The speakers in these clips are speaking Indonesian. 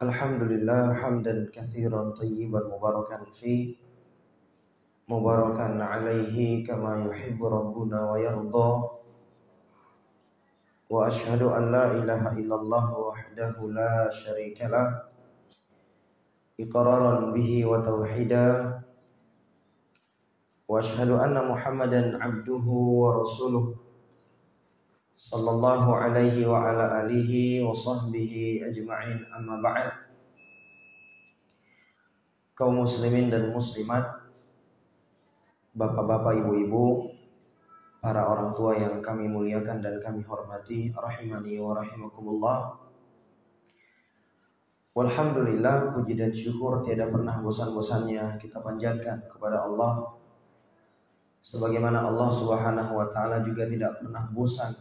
Alhamdulillah hamdan katsiran tayyiban mubarakan fi mubarakan alaihi kama yuhibbu rabbuna wa yarda wa ashhadu an la ilaha illallah wahdahu la syarikalah iqraran bihi wa tauhida wa ashhadu anna Muhammadan abduhu wa rasuluh sallallahu alaihi wa ala alihi wa sahbihi ajma'in amma ba'd. Kaum muslimin dan muslimat, bapak-bapak, ibu-ibu, para orang tua yang kami muliakan dan kami hormati, rahimani wa rahimakumullah. Walhamdulillah, puji dan syukur tiada pernah bosan-bosannya kita panjatkan kepada Allah, sebagaimana Allah Subhanahu wa taala juga tidak pernah bosan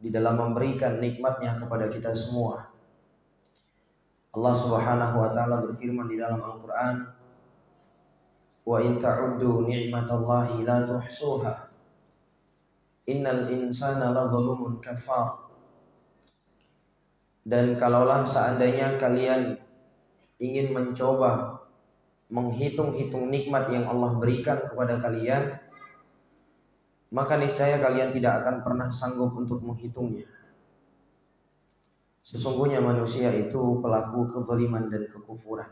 di dalam memberikan nikmatnya kepada kita semua. Allah Subhanahu wa taala berfirman di dalam Al-Qur'an, "Wa in ta'uddu ni'matallahi la tuhsuha. Innal insana ladzalumun kafar." Dan kalaulah seandainya kalian ingin mencoba menghitung-hitung nikmat yang Allah berikan kepada kalian, maka niscaya kalian tidak akan pernah sanggup untuk menghitungnya. Sesungguhnya manusia itu pelaku kezaliman dan kekufuran.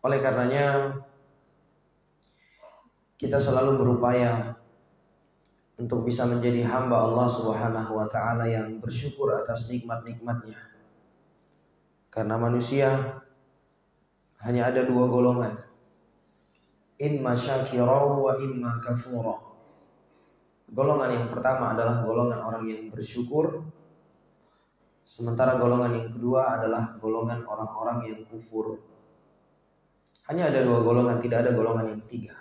Oleh karenanya, kita selalu berupaya untuk bisa menjadi hamba Allah Subhanahu wa taala yang bersyukur atas nikmat-nikmatnya. Karena manusia hanya ada dua golongan, imma syakira wa imma kafura. Golongan yang pertama adalah golongan orang yang bersyukur, sementara golongan yang kedua adalah golongan orang-orang yang kufur. Hanya ada dua golongan, tidak ada golongan yang ketiga.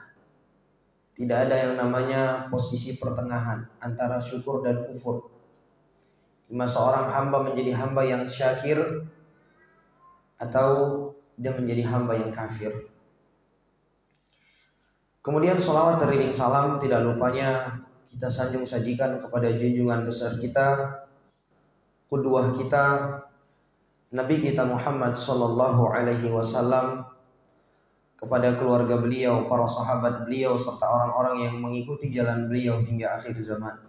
Tidak ada yang namanya posisi pertengahan antara syukur dan kufur. Imma seorang hamba menjadi hamba yang syakir, atau dia menjadi hamba yang kafir. Kemudian salawat teriring salam tidak lupanya kita sanjung sajikan kepada junjungan besar kita, qudwah kita, Nabi kita Muhammad sallallahu alaihi wasallam, kepada keluarga beliau, para sahabat beliau, serta orang-orang yang mengikuti jalan beliau hingga akhir zaman.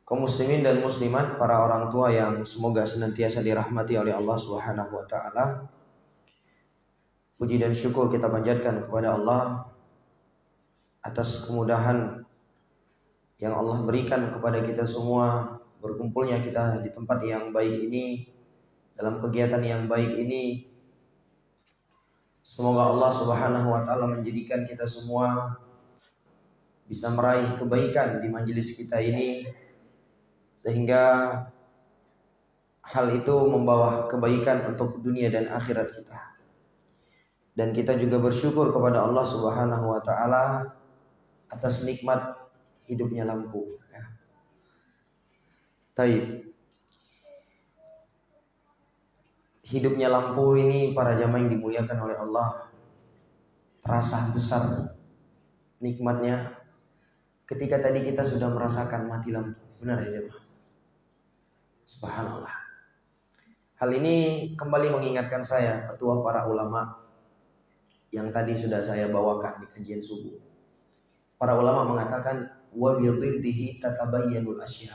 Kaum muslimin dan muslimat, para orang tua yang semoga senantiasa dirahmati oleh Allah Subhanahu wa taala, puji dan syukur kita panjatkan kepada Allah atas kemudahan yang Allah berikan kepada kita semua, berkumpulnya kita di tempat yang baik ini, dalam kegiatan yang baik ini. Semoga Allah Subhanahu wa taala menjadikan kita semua bisa meraih kebaikan di majelis kita ini, sehingga hal itu membawa kebaikan untuk dunia dan akhirat kita. Dan kita juga bersyukur kepada Allah Subhanahu wa taala atas nikmat hidupnya lampu. Taib. Hidupnya lampu ini, para jamaah yang dimuliakan oleh Allah, terasa besar nikmatnya ketika tadi kita sudah merasakan mati lampu. Benar ya jemaah? Subhanallah. Hal ini kembali mengingatkan saya petua para ulama yang tadi sudah saya bawakan di kajian subuh. Para ulama mengatakan wa bidhihi tatabayyanul asya.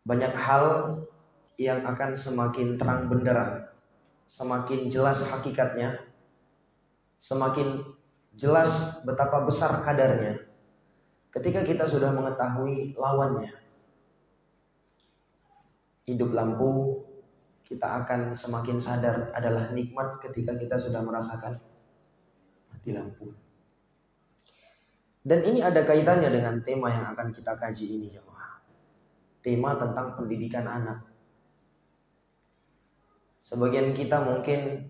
Banyak hal yang akan semakin terang benderang, semakin jelas hakikatnya, semakin jelas betapa besar kadarnya ketika kita sudah mengetahui lawannya. Hidup lampu, kita akan semakin sadar adalah nikmat ketika kita sudah merasakan mati lampu. Dan ini ada kaitannya dengan tema yang akan kita kaji ini, jemaah. Tema tentang pendidikan anak. Sebagian kita mungkin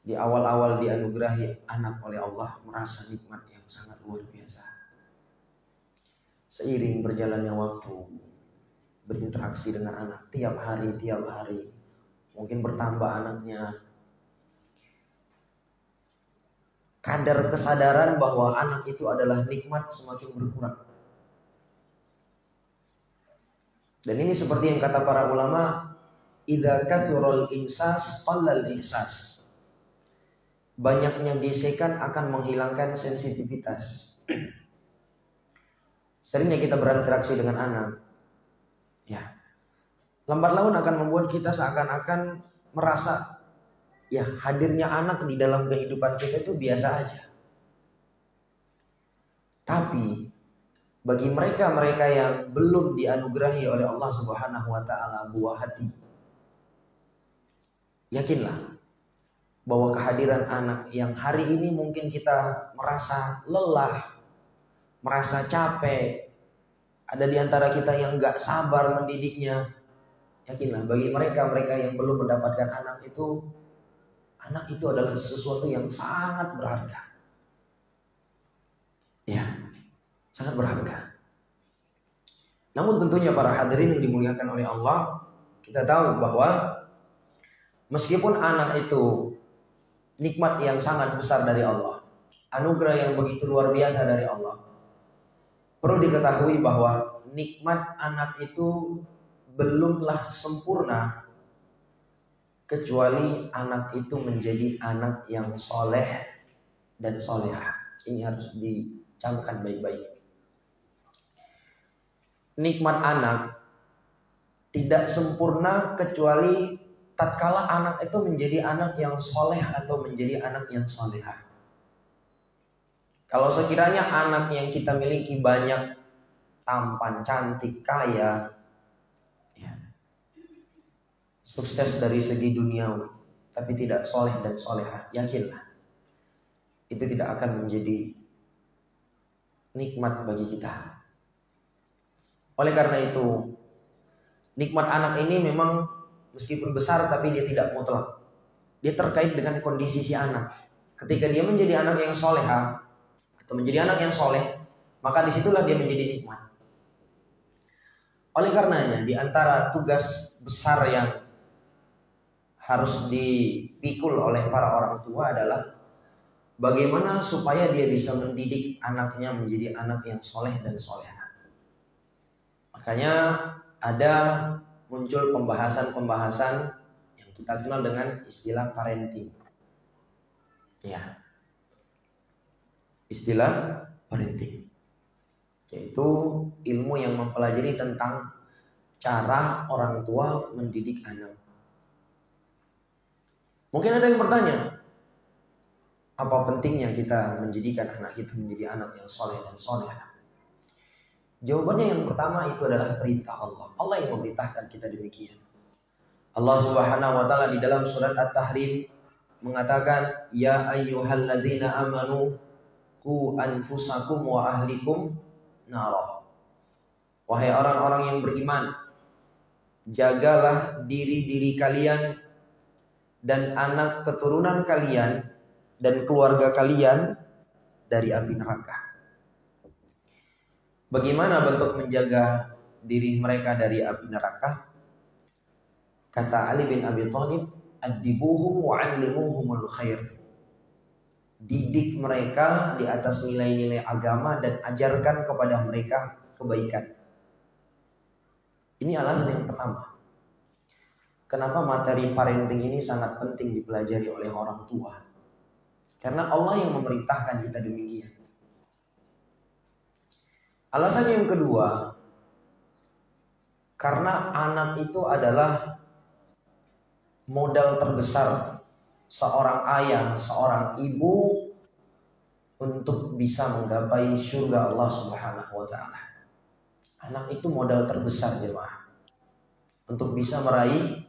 di awal-awal dianugerahi anak oleh Allah merasa nikmat yang sangat luar biasa. Seiring berjalannya waktu, berinteraksi dengan anak tiap hari, mungkin bertambah anaknya. Kadar kesadaran bahwa anak itu adalah nikmat semakin berkurang. Dan ini seperti yang kata para ulama, idza kathural imsas qallal ihsas. Banyaknya gesekan akan menghilangkan sensitivitas. Seringnya kita berinteraksi dengan anak, ya, lambat laun akan membuat kita seakan-akan merasa, ya, hadirnya anak di dalam kehidupan kita itu biasa aja. Tapi bagi mereka yang belum dianugerahi oleh Allah Subhanahu wa taala buah hati, yakinlah bahwa kehadiran anak yang hari ini mungkin kita merasa lelah, merasa capek, ada di antara kita yang gak sabar mendidiknya. Yakinlah bagi mereka yang belum mendapatkan anak itu adalah sesuatu yang sangat berharga. Ya, sangat berharga. Namun tentunya para hadirin yang dimuliakan oleh Allah, kita tahu bahwa meskipun anak itu nikmat yang sangat besar dari Allah, anugerah yang begitu luar biasa dari Allah, perlu diketahui bahwa nikmat anak itu belumlah sempurna kecuali anak itu menjadi anak yang soleh dan solehah. Ini harus dicamkan baik-baik. Nikmat anak tidak sempurna kecuali tatkala anak itu menjadi anak yang soleh atau menjadi anak yang solehah. Kalau sekiranya anak yang kita miliki banyak, tampan, cantik, kaya, ya, sukses dari segi duniawi, tapi tidak soleh dan solehah, yakinlah itu tidak akan menjadi nikmat bagi kita. Oleh karena itu, nikmat anak ini memang meskipun besar tapi dia tidak mutlak. Dia terkait dengan kondisi si anak. Ketika dia menjadi anak yang solehah atau menjadi anak yang soleh, maka disitulah dia menjadi nikmat. Oleh karenanya, di antara tugas besar yang harus dipikul oleh para orang tua adalah bagaimana supaya dia bisa mendidik anaknya menjadi anak yang soleh dan solehah. Makanya ada muncul pembahasan-pembahasan yang kita kenal dengan istilah parenting. Ya, istilah parenting, yaitu ilmu yang mempelajari tentang cara orang tua mendidik anak. Mungkin ada yang bertanya, apa pentingnya kita menjadikan anak kita menjadi anak yang soleh dan solehah? Jawabannya yang pertama itu adalah perintah Allah. Allah yang memerintahkan kita demikian. Allah Subhanahu wa taala di dalam surat At-Tahrim mengatakan, ya ayyuhalladzina amanu qu anfusakum wa ahlikum nara. Wahai orang-orang yang beriman, jagalah diri-diri kalian dan anak keturunan kalian dan keluarga kalian dari api neraka. Bagaimana bentuk menjaga diri mereka dari api neraka? Kata Ali bin Abi Thalib, "Addibuhum wa 'allimuhumul khair." Didik mereka di atas nilai-nilai agama dan ajarkan kepada mereka kebaikan. Ini alasan yang pertama. Kenapa materi parenting ini sangat penting dipelajari oleh orang tua? Karena Allah yang memerintahkan kita demikian. Alasan yang kedua, karena anak itu adalah modal terbesar seorang ayah, seorang ibu untuk bisa menggapai surga Allah Subhanahu wa taala. Anak itu modal terbesar jemaah untuk bisa meraih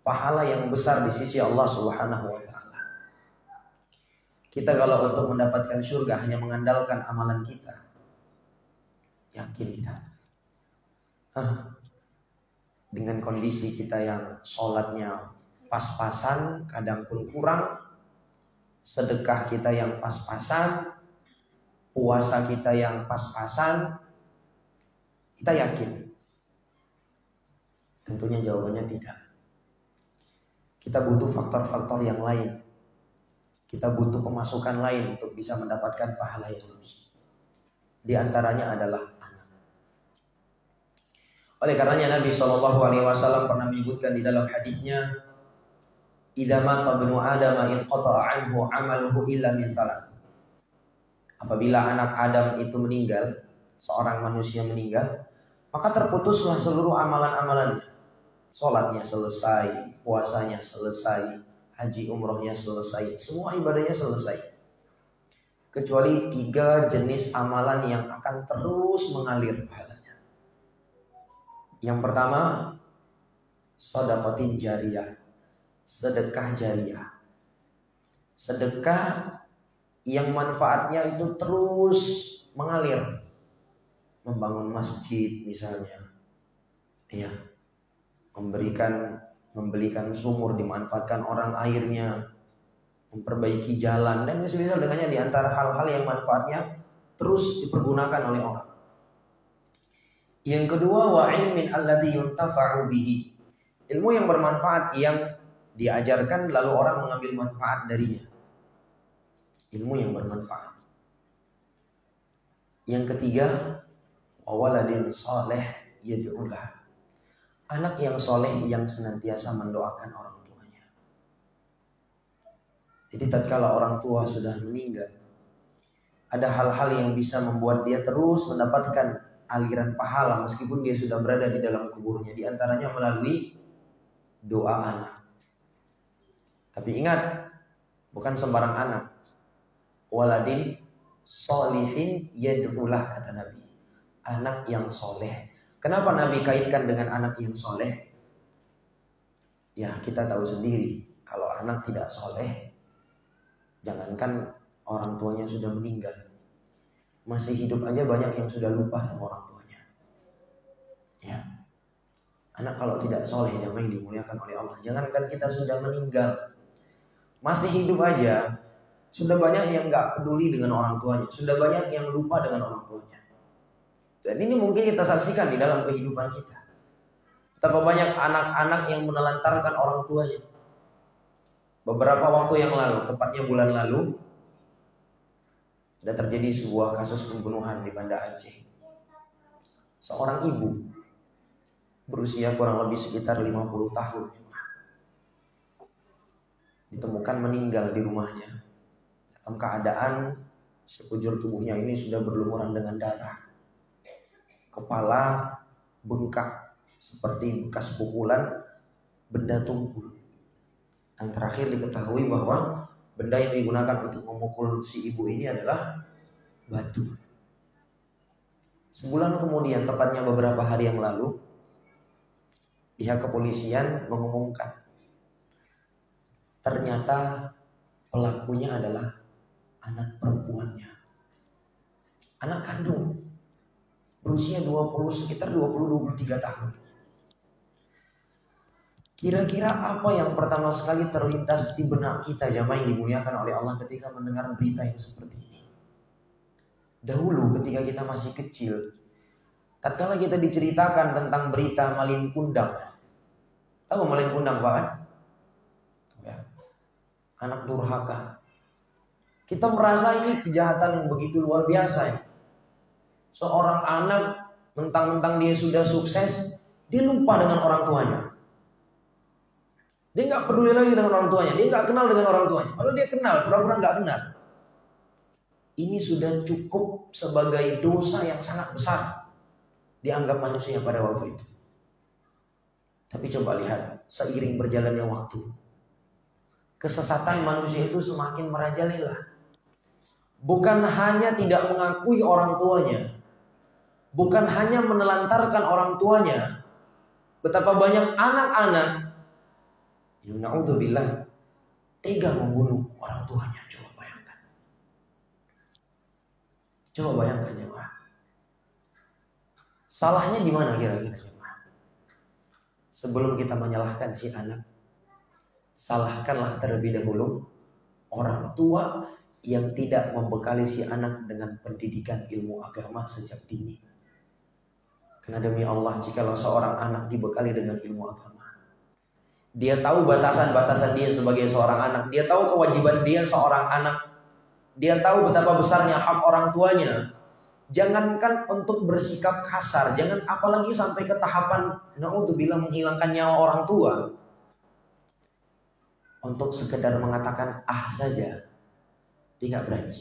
pahala yang besar di sisi Allah Subhanahu wa taala. Kita kalau untuk mendapatkan surga hanya mengandalkan amalan kita, yakin kita dengan kondisi kita yang sholatnya pas-pasan, kadang pun kurang, sedekah kita yang pas-pasan, puasa kita yang pas-pasan, kita yakin? Tentunya jawabannya tidak. Kita butuh faktor-faktor yang lain. Kita butuh pemasukan lain untuk bisa mendapatkan pahala yang lebih. Di antaranya adalah anak. Oleh karenanya Nabi SAW pernah menyebutkan di dalam hadisnya, "Idza mata ibnu Adam inqata'a anhu 'amaluhu illa min thalath." Apabila anak Adam itu meninggal, seorang manusia meninggal, maka terputuslah seluruh amalan-amalannya. Salatnya selesai, puasanya selesai, haji umrohnya selesai, semua ibadahnya selesai. Kecuali 3 jenis amalan yang akan terus mengalir pahalanya. Yang pertama, shadaqatin jariyah, sedekah jariyah. Sedekah yang manfaatnya itu terus mengalir. Membangun masjid misalnya, ya, membelikan sumur, dimanfaatkan orang airnya, memperbaiki jalan, dan semisal dengannya, di antara hal-hal yang manfaatnya terus dipergunakan oleh orang. Yang kedua, wa ilmin alladzi yuntafa'u bihi, ilmu yang bermanfaat yang diajarkan lalu orang mengambil manfaat darinya. Ilmu yang bermanfaat. Yang ketiga, wa waladin saleh yad'ulah, anak yang soleh yang senantiasa mendoakan orang tuanya. Jadi tatkala orang tua sudah meninggal, ada hal-hal yang bisa membuat dia terus mendapatkan aliran pahala meskipun dia sudah berada di dalam kuburnya. Di antaranya melalui doa anak. Tapi ingat, bukan sembarang anak. Waladin solihin yad'ulah, kata Nabi. Anak yang soleh. Kenapa Nabi kaitkan dengan anak yang soleh? Ya, kita tahu sendiri, kalau anak tidak soleh, jangankan orang tuanya sudah meninggal, masih hidup aja banyak yang sudah lupa sama orang tuanya. Ya, anak kalau tidak soleh, jangan yang dimuliakan oleh Allah. Jangankan kita sudah meninggal, masih hidup aja, sudah banyak yang gak peduli dengan orang tuanya, sudah banyak yang lupa dengan orang tuanya. Dan ini mungkin kita saksikan di dalam kehidupan kita. Betapa banyak anak-anak yang menelantarkan orang tuanya. Beberapa waktu yang lalu, tepatnya bulan lalu, sudah terjadi sebuah kasus pembunuhan di Banda Aceh. Seorang ibu berusia kurang lebih sekitar 50 tahun ditemukan meninggal di rumahnya dalam keadaan sekujur tubuhnya ini sudah berlumuran dengan darah. Kepala bengkak seperti bekas pukulan benda tumpul. Dan terakhir diketahui bahwa benda yang digunakan untuk memukul si ibu ini adalah batu. Sebulan kemudian, tepatnya beberapa hari yang lalu, pihak kepolisian mengumumkan ternyata pelakunya adalah anak perempuannya, anak kandung, berusia sekitar 20-23 tahun. Kira-kira apa yang pertama sekali terlintas di benak kita, jamaah yang dimuliakan oleh Allah, ketika mendengar berita yang seperti ini? Dahulu ketika kita masih kecil, tatkala kita diceritakan tentang berita malin kundang. Tahu malin kundang, Pak? Ya. Anak durhaka. Kita merasa ini kejahatan yang begitu luar biasa ya. Seorang anak mentang-mentang dia sudah sukses, dia lupa dengan orang tuanya. Dia nggak peduli lagi dengan orang tuanya, dia nggak kenal dengan orang tuanya. Kalau dia kenal, pura-pura nggak kenal. Ini sudah cukup sebagai dosa yang sangat besar dianggap manusia pada waktu itu. Tapi coba lihat, seiring berjalannya waktu, kesesatan manusia itu semakin merajalela. Bukan hanya tidak mengakui orang tuanya, bukan hanya menelantarkan orang tuanya, betapa banyak anak-anak yang na'udzubillah tega membunuh orang tuanya. Coba bayangkan ya Pak. Salahnya di mana kira-kira ya Pak? Sebelum kita menyalahkan si anak, salahkanlah terlebih dahulu orang tua yang tidak membekali si anak dengan pendidikan ilmu agama sejak dini. Karena demi Allah, jikalau seorang anak dibekali dengan ilmu agama, dia tahu batasan-batasan dia sebagai seorang anak, dia tahu kewajiban dia seorang anak, dia tahu betapa besarnya hak orang tuanya. Jangankan untuk bersikap kasar, jangan apalagi sampai ke tahapan naudzubillah menghilangkan nyawa orang tua. Untuk sekedar mengatakan saja, dia nggak berani.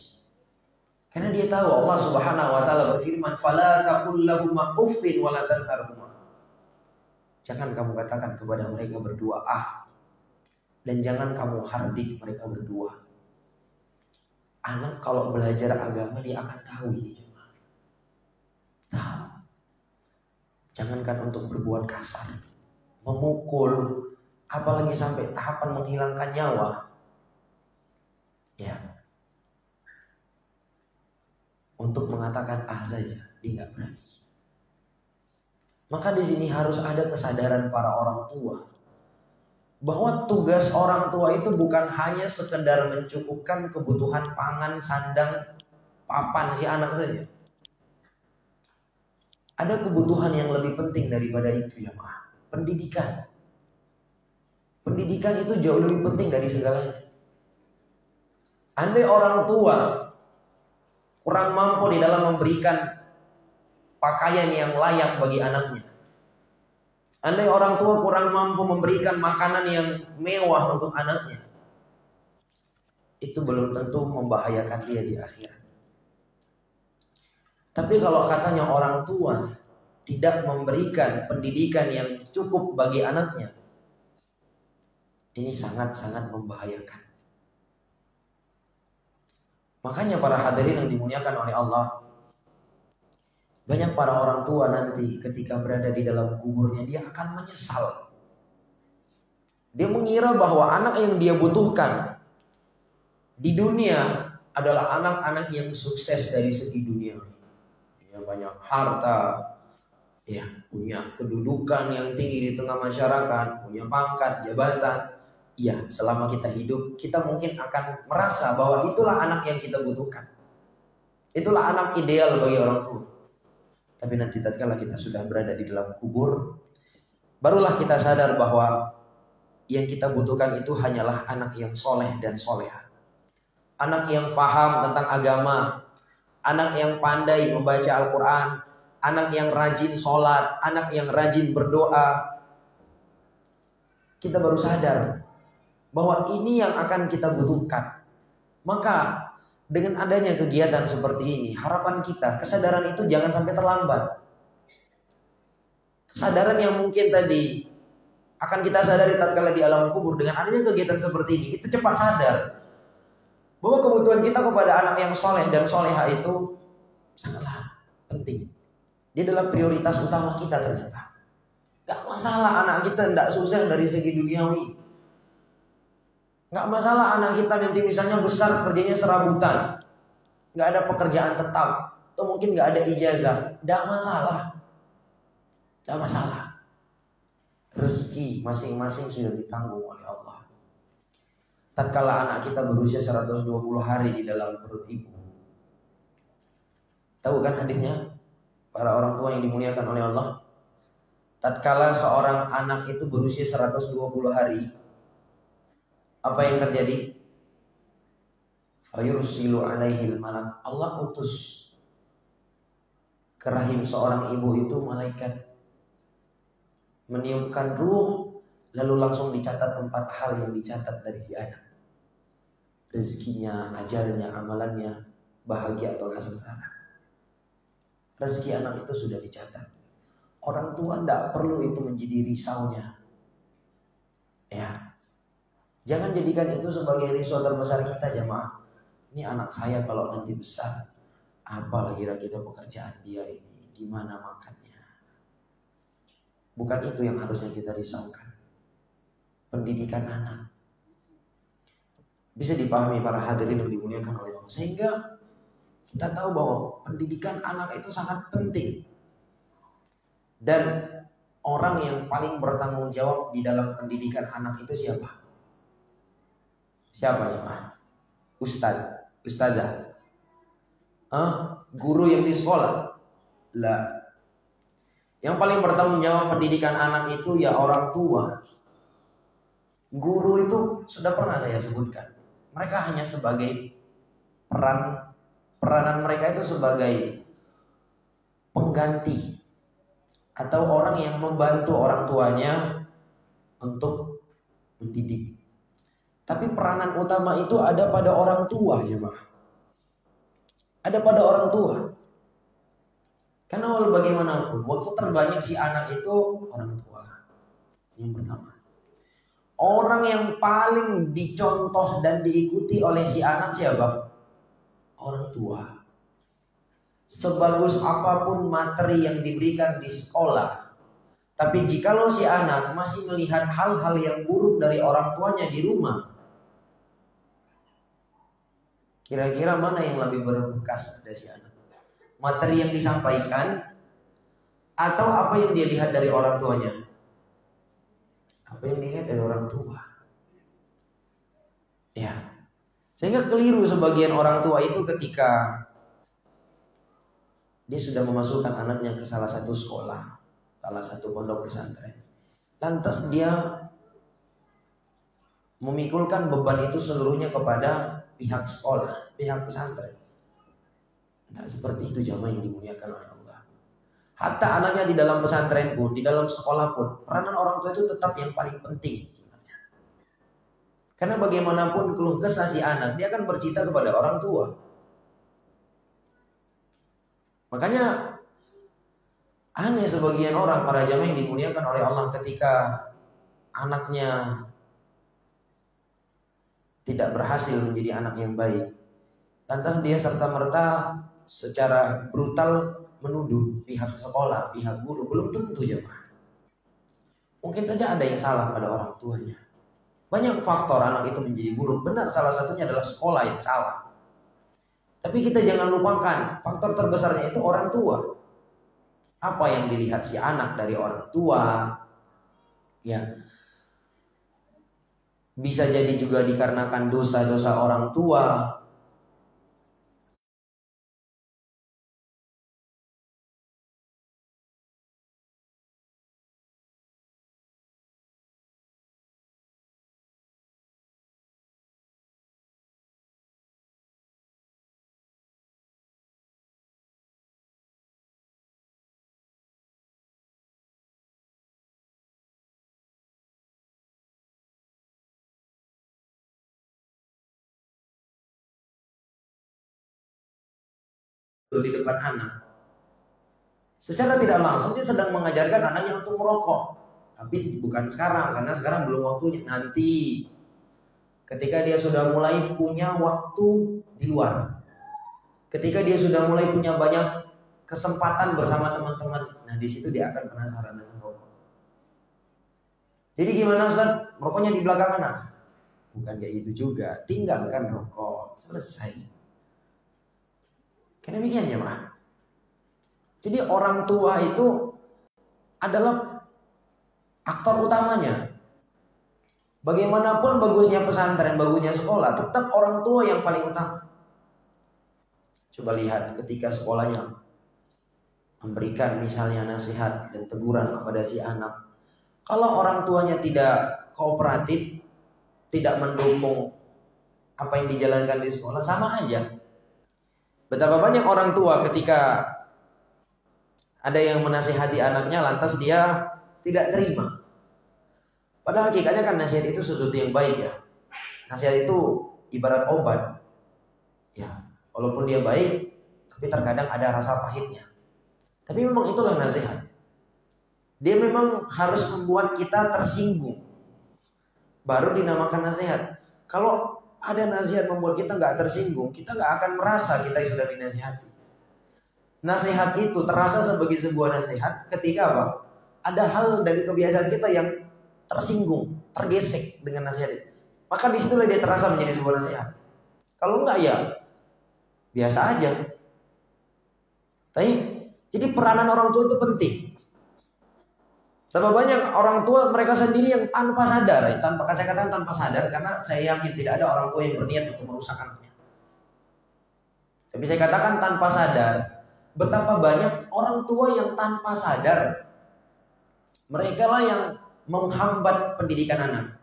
Karena dia tahu Allah Subhanahu wa taala berfirman, "Fala taqul lahumma uffin wa la tanharhuma." Jangan kamu katakan kepada mereka berdua dan jangan kamu hardik mereka berdua. Anak kalau belajar agama dia akan tahu ini. Tahu. Jangankan untuk berbuat kasar, memukul, apalagi sampai tahapan menghilangkan nyawa. Ya. Untuk mengatakan saja, dia nggak berani. Maka di sini harus ada kesadaran para orang tua bahwa tugas orang tua itu bukan hanya sekedar mencukupkan kebutuhan pangan, sandang, papan si anak saja. Ada kebutuhan yang lebih penting daripada itu ya Pak. Pendidikan. Pendidikan itu jauh lebih penting dari segalanya. Andai orang tua kurang mampu di dalam memberikan pakaian yang layak bagi anaknya, andai orang tua kurang mampu memberikan makanan yang mewah untuk anaknya, itu belum tentu membahayakan dia di akhirat. Tapi kalau katanya orang tua tidak memberikan pendidikan yang cukup bagi anaknya, ini sangat-sangat membahayakan. Makanya para hadirin yang dimuliakan oleh Allah, banyak para orang tua nanti ketika berada di dalam kuburnya dia akan menyesal. Dia mengira bahwa anak yang dia butuhkan di dunia adalah anak-anak yang sukses dari segi dunia. Dia banyak harta, ya, punya kedudukan yang tinggi di tengah masyarakat, punya pangkat, jabatan. Ya, selama kita hidup, kita mungkin akan merasa bahwa itulah anak yang kita butuhkan. Itulah anak ideal bagi orang tua. Tapi nanti tatkala kita sudah berada di dalam kubur, barulah kita sadar bahwa yang kita butuhkan itu hanyalah anak yang soleh dan soleha. Anak yang paham tentang agama, anak yang pandai membaca Al-Quran, anak yang rajin sholat, anak yang rajin berdoa. Kita baru sadar bahwa ini yang akan kita butuhkan. Maka dengan adanya kegiatan seperti ini, harapan kita, kesadaran itu jangan sampai terlambat. Kesadaran yang mungkin tadi akan kita sadari tatkala di alam kubur, dengan adanya kegiatan seperti ini, kita cepat sadar bahwa kebutuhan kita kepada anak yang soleh dan soleha itu sangatlah penting. Dia adalah prioritas utama kita ternyata. Gak masalah anak kita tidak sukses dari segi duniawi. Gak masalah anak kita nanti misalnya besar kerjanya serabutan, gak ada pekerjaan tetap, atau mungkin gak ada ijazah. Gak masalah. Gak masalah. Rezeki masing-masing sudah ditanggung oleh Allah. Tatkala anak kita berusia 120 hari di dalam perut ibu. Tahu kan hadisnya? Para orang tua yang dimuliakan oleh Allah. Tatkala seorang anak itu berusia 120 hari, apa yang terjadi? Fayursilu alaihil malak. Allah utus ke rahim seorang ibu itu malaikat, meniupkan ruh, lalu langsung dicatat 4 hal yang dicatat dari si anak. Rezekinya, ajalnya, amalannya, bahagia atau sengsara. Rezeki anak itu sudah dicatat. Orang tua tidak perlu itu menjadi risaunya. Ya, jangan jadikan itu sebagai risau terbesar kita jamaah. Ini anak saya kalau nanti besar, apa kira-kira pekerjaan dia ini, gimana makannya. Bukan itu yang harusnya kita risaukan. Pendidikan anak. Bisa dipahami para hadirin yang dimuliakan oleh Allah. Sehingga kita tahu bahwa pendidikan anak itu sangat penting. Dan orang yang paling bertanggung jawab di dalam pendidikan anak itu siapa? Siapa ya, Pak? Ustadzah. Guru yang di sekolah? Lah. Yang paling bertanggung jawab pendidikan anak itu ya orang tua. Guru itu sudah pernah saya sebutkan. Mereka hanya sebagai peranan mereka itu sebagai pengganti atau orang yang membantu orang tuanya untuk mendidik. Tapi peranan utama itu ada pada orang tua, jemaah. Ada pada orang tua. Karena walau bagaimanapun, waktu terbanyak si anak itu orang tua. Yang pertama. Orang yang paling dicontoh dan diikuti oleh si anak siapa? Orang tua. Sebagus apapun materi yang diberikan di sekolah, tapi jikalau si anak masih melihat hal-hal yang buruk dari orang tuanya di rumah, kira-kira mana yang lebih berbekas pada si anak? Materi yang disampaikan atau apa yang dia lihat dari orang tuanya? Apa yang dilihat dari orang tua? Ya. Sehingga keliru sebagian orang tua itu ketika dia sudah memasukkan anaknya ke salah satu sekolah, salah satu pondok pesantren. Lantas dia memikulkan beban itu seluruhnya kepada pihak sekolah, pihak pesantren. Nah, seperti itu jamaah yang dimuliakan oleh Allah. Hatta anaknya di dalam pesantren pun, di dalam sekolah pun, peranan orang tua itu tetap yang paling penting. Karena bagaimanapun keluh kesah si anak, dia akan bercerita kepada orang tua. Makanya aneh sebagian orang, para jamaah yang dimuliakan oleh Allah, ketika anaknya tidak berhasil menjadi anak yang baik, lantas dia serta-merta secara brutal menuduh pihak sekolah, pihak guru. Belum tentu jemaah. Mungkin saja ada yang salah pada orang tuanya. Banyak faktor anak itu menjadi buruk. Benar, salah satunya adalah sekolah yang salah. Tapi kita jangan lupakan faktor terbesarnya itu orang tua. Apa yang dilihat si anak dari orang tua? Ya, bisa jadi juga dikarenakan dosa-dosa orang tua. Di depan anak, secara tidak langsung dia sedang mengajarkan anaknya untuk merokok. Tapi bukan sekarang, karena sekarang belum waktunya. Nanti ketika dia sudah mulai punya waktu di luar, ketika dia sudah mulai punya banyak kesempatan bersama teman-teman, nah di situ dia akan penasaran dengan rokok. Jadi gimana Ustaz? Merokoknya di belakang anak? Bukan kayak gitu juga. Tinggalkan rokok, selesai. Karena demikian ya, Pak. Jadi orang tua itu adalah aktor utamanya. Bagaimanapun bagusnya pesantren, bagusnya sekolah, tetap orang tua yang paling utama. Coba lihat ketika sekolahnya memberikan misalnya nasihat dan teguran kepada si anak. Kalau orang tuanya tidak kooperatif, tidak mendukung apa yang dijalankan di sekolah, sama aja. Betapa banyak orang tua ketika ada yang menasihati anaknya lantas dia tidak terima. Padahal hakikatnya kan nasihat itu sesuatu yang baik ya. Nasihat itu ibarat obat. Ya, walaupun dia baik, tapi terkadang ada rasa pahitnya. Tapi memang itulah nasihat. Dia memang harus membuat kita tersinggung, baru dinamakan nasihat. Kalau ada nasihat membuat kita nggak tersinggung, kita nggak akan merasa kita sudah dinasihati. Nasihat itu terasa sebagai sebuah nasihat ketika apa? Ada hal dari kebiasaan kita yang tersinggung, tergesek dengan nasihat itu. Maka disitulah dia terasa menjadi sebuah nasihat. Kalau enggak ya biasa aja. Tapi jadi peranan orang tua itu penting. Tambah banyak orang tua mereka sendiri yang tanpa sadar, saya katakan tanpa sadar karena saya yakin tidak ada orang tua yang berniat untuk merusak anaknya. Tapi saya katakan tanpa sadar, betapa banyak orang tua yang tanpa sadar mereka lah yang menghambat pendidikan anak.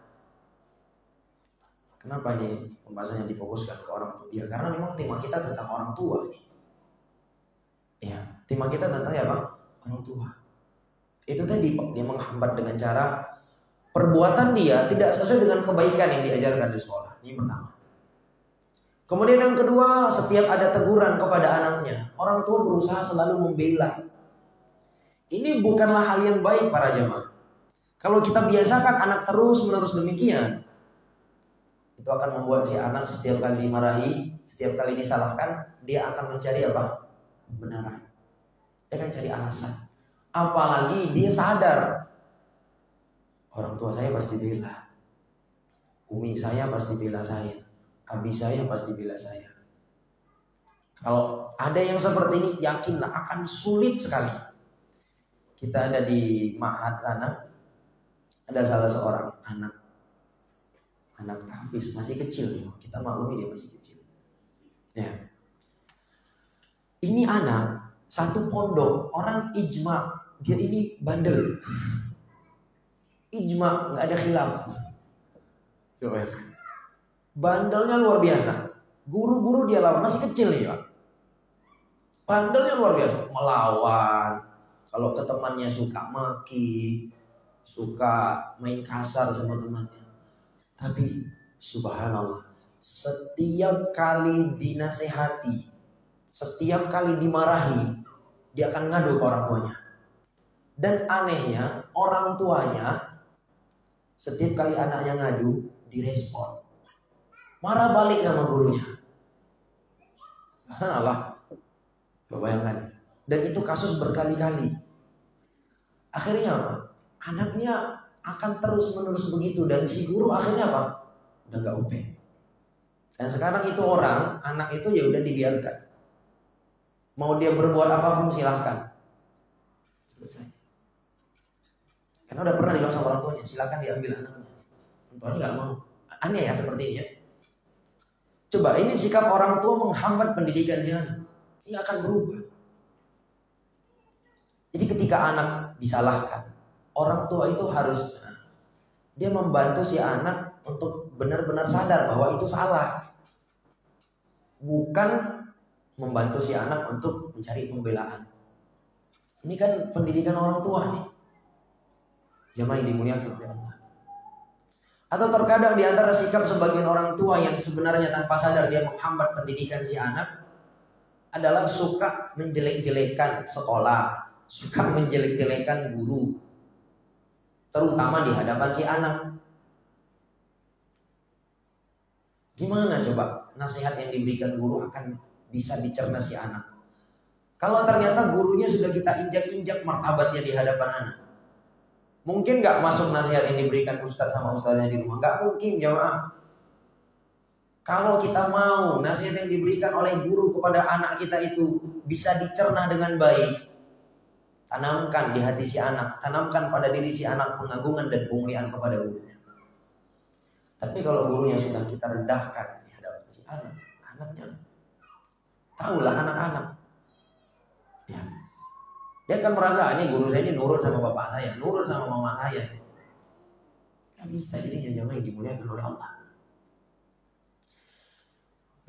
Kenapa ini pembahasannya difokuskan ke orang tua? Ya karena memang tema kita tentang orang tua nih. Ya, tema kita tentang apa? Orang tua. Itu tadi dia menghambat dengan cara perbuatan dia tidak sesuai dengan kebaikan yang diajarkan di sekolah. Ini pertama. Kemudian yang kedua, setiap ada teguran kepada anaknya, orang tua berusaha selalu membela. Ini bukanlah hal yang baik para jemaah. Kalau kita biasakan anak terus-menerus demikian, itu akan membuat si anak setiap kali dimarahi, setiap kali disalahkan, dia akan mencari apa? Kebenaran. Dia akan cari alasan. Apalagi dia sadar, orang tua saya pasti bela, umi saya pasti bela saya, abi saya pasti bela saya. Kalau ada yang seperti ini, yakinlah akan sulit sekali. Kita ada di Ma'had sana, ada salah seorang anak Hafiz, masih kecil. Kita maklumi dia masih kecil. Ya. Ini anak satu pondok, orang ijma, dia ini bandel. Ijma, nggak ada khilaf. Coba. Bandelnya luar biasa. Guru-guru dia lawan, masih kecil nih, Pak. Bandelnya luar biasa, melawan. Kalau ke temannya suka maki, suka main kasar sama temannya. Tapi subhanallah, setiap kali dinasehati, setiap kali dimarahi, dia akan ngadu ke orang tuanya. Dan anehnya, orang tuanya setiap kali anaknya ngadu, direspon. Marah balik sama gurunya. Subhanallah. Bayangkan. Dan itu kasus berkali-kali. Akhirnya apa? Anaknya akan terus-menerus begitu. Dan si guru akhirnya apa? Udah gak open. Dan sekarang itu anak itu ya udah dibiarkan. Mau dia berbuat apapun silahkan. Selesai. Karena udah pernah dibilang sama orang tuanya, silahkan diambil anaknya. Orang tuanya gak mau. Aneh ya seperti ini ya. Coba ini sikap orang tua menghambat pendidikan si anak. Ini akan berubah. Jadi ketika anak disalahkan, orang tua itu harusnya dia membantu si anak untuk benar-benar sadar bahwa itu salah. Bukan membantu si anak untuk mencari pembelaan. Ini kan pendidikan orang tua nih. Jamaah yang dimuliakan oleh Allah. Atau terkadang di antara sikap sebagian orang tua yang sebenarnya tanpa sadar dia menghambat pendidikan si anak adalah suka menjelek-jelekan sekolah, suka menjelek-jelekan guru, terutama di hadapan si anak. Gimana coba nasihat yang diberikan guru akan bisa dicerna si anak? Kalau ternyata gurunya sudah kita injak-injak martabatnya di hadapan anak, mungkin gak masuk nasihat yang diberikan ustadz sama ustadznya di rumah? Gak mungkin jamaah. Kalau kita mau nasihat yang diberikan oleh guru kepada anak kita itu bisa dicerna dengan baik, tanamkan di hati si anak, tanamkan pada diri si anak pengagungan dan pemuliaan kepada gurunya. Tapi kalau gurunya sudah kita rendahkan di hadapan si anak, anaknya tahulah anak-anak. Ya. Dia akan merasa, ini guru saya ini nurut sama bapak saya, nurut sama mama saya. Gak bisa jadinya jamaah yang dimuliakan oleh Allah.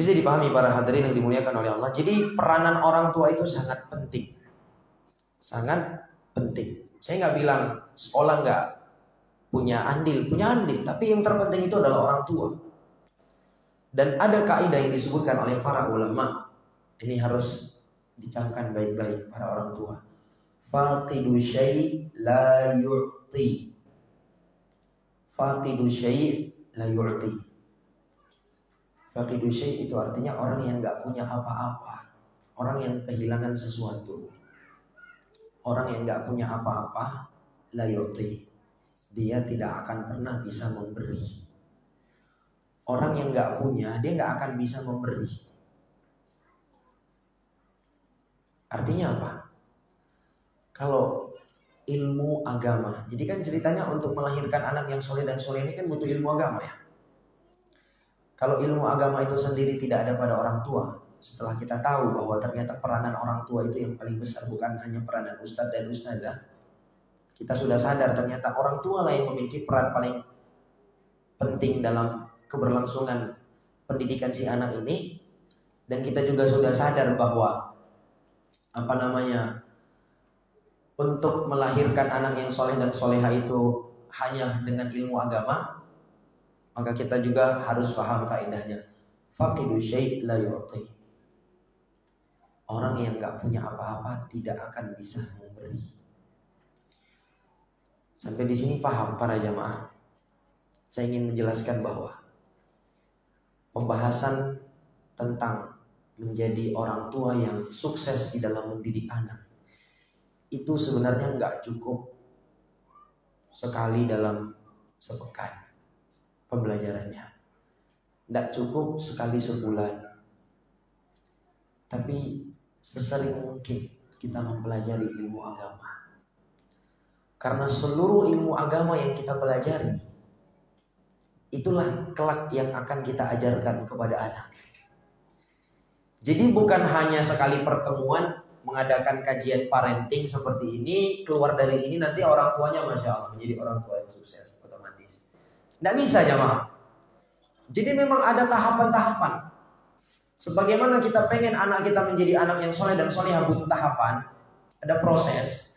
Bisa dipahami para hadirin yang dimuliakan oleh Allah. Jadi peranan orang tua itu sangat penting. Sangat penting. Saya nggak bilang sekolah nggak punya andil. Tapi yang terpenting itu adalah orang tua. Dan ada kaidah yang disebutkan oleh para ulama. Ini harus dicamkan baik-baik para orang tua. Faqidu syai' la yu'ti. Faqidu syai' la yu'ti. Faqidu syai' itu artinya orang yang nggak punya apa-apa, orang yang kehilangan sesuatu, orang yang nggak punya apa-apa, la yu'ti, dia tidak akan pernah bisa memberi. Orang yang nggak punya, dia nggak akan bisa memberi. Artinya apa? Kalau ilmu agama, jadi kan ceritanya untuk melahirkan anak yang soleh dan soleh ini kan butuh ilmu agama ya. Kalau ilmu agama itu sendiri tidak ada pada orang tua, setelah kita tahu bahwa ternyata peranan orang tua itu yang paling besar, bukan hanya peranan ustadz dan ustadzah, kita sudah sadar ternyata orang tua lah yang memiliki peran paling penting dalam keberlangsungan pendidikan si anak ini. Dan kita juga sudah sadar bahwa untuk melahirkan anak yang soleh dan soleha itu hanya dengan ilmu agama, maka kita juga harus paham kaidahnya. Faqidu syai' la yu'ti. Orang yang nggak punya apa-apa tidak akan bisa memberi. Sampai di sini paham para jamaah? Saya ingin menjelaskan bahwa pembahasan tentang menjadi orang tua yang sukses di dalam mendidik anak itu sebenarnya nggak cukup sekali dalam sepekan pembelajarannya, nggak cukup sekali sebulan, tapi sesering mungkin kita mempelajari ilmu agama. Karena seluruh ilmu agama yang kita pelajari itulah kelak yang akan kita ajarkan kepada anak. Jadi bukan hanya sekali pertemuan mengadakan kajian parenting seperti ini, keluar dari sini nanti orang tuanya Masya Allah menjadi orang tua yang sukses otomatis. Tidak bisa jamaah. Jadi memang ada tahapan-tahapan. Sebagaimana kita pengen anak kita menjadi anak yang soleh dan solehah butuh tahapan, ada proses.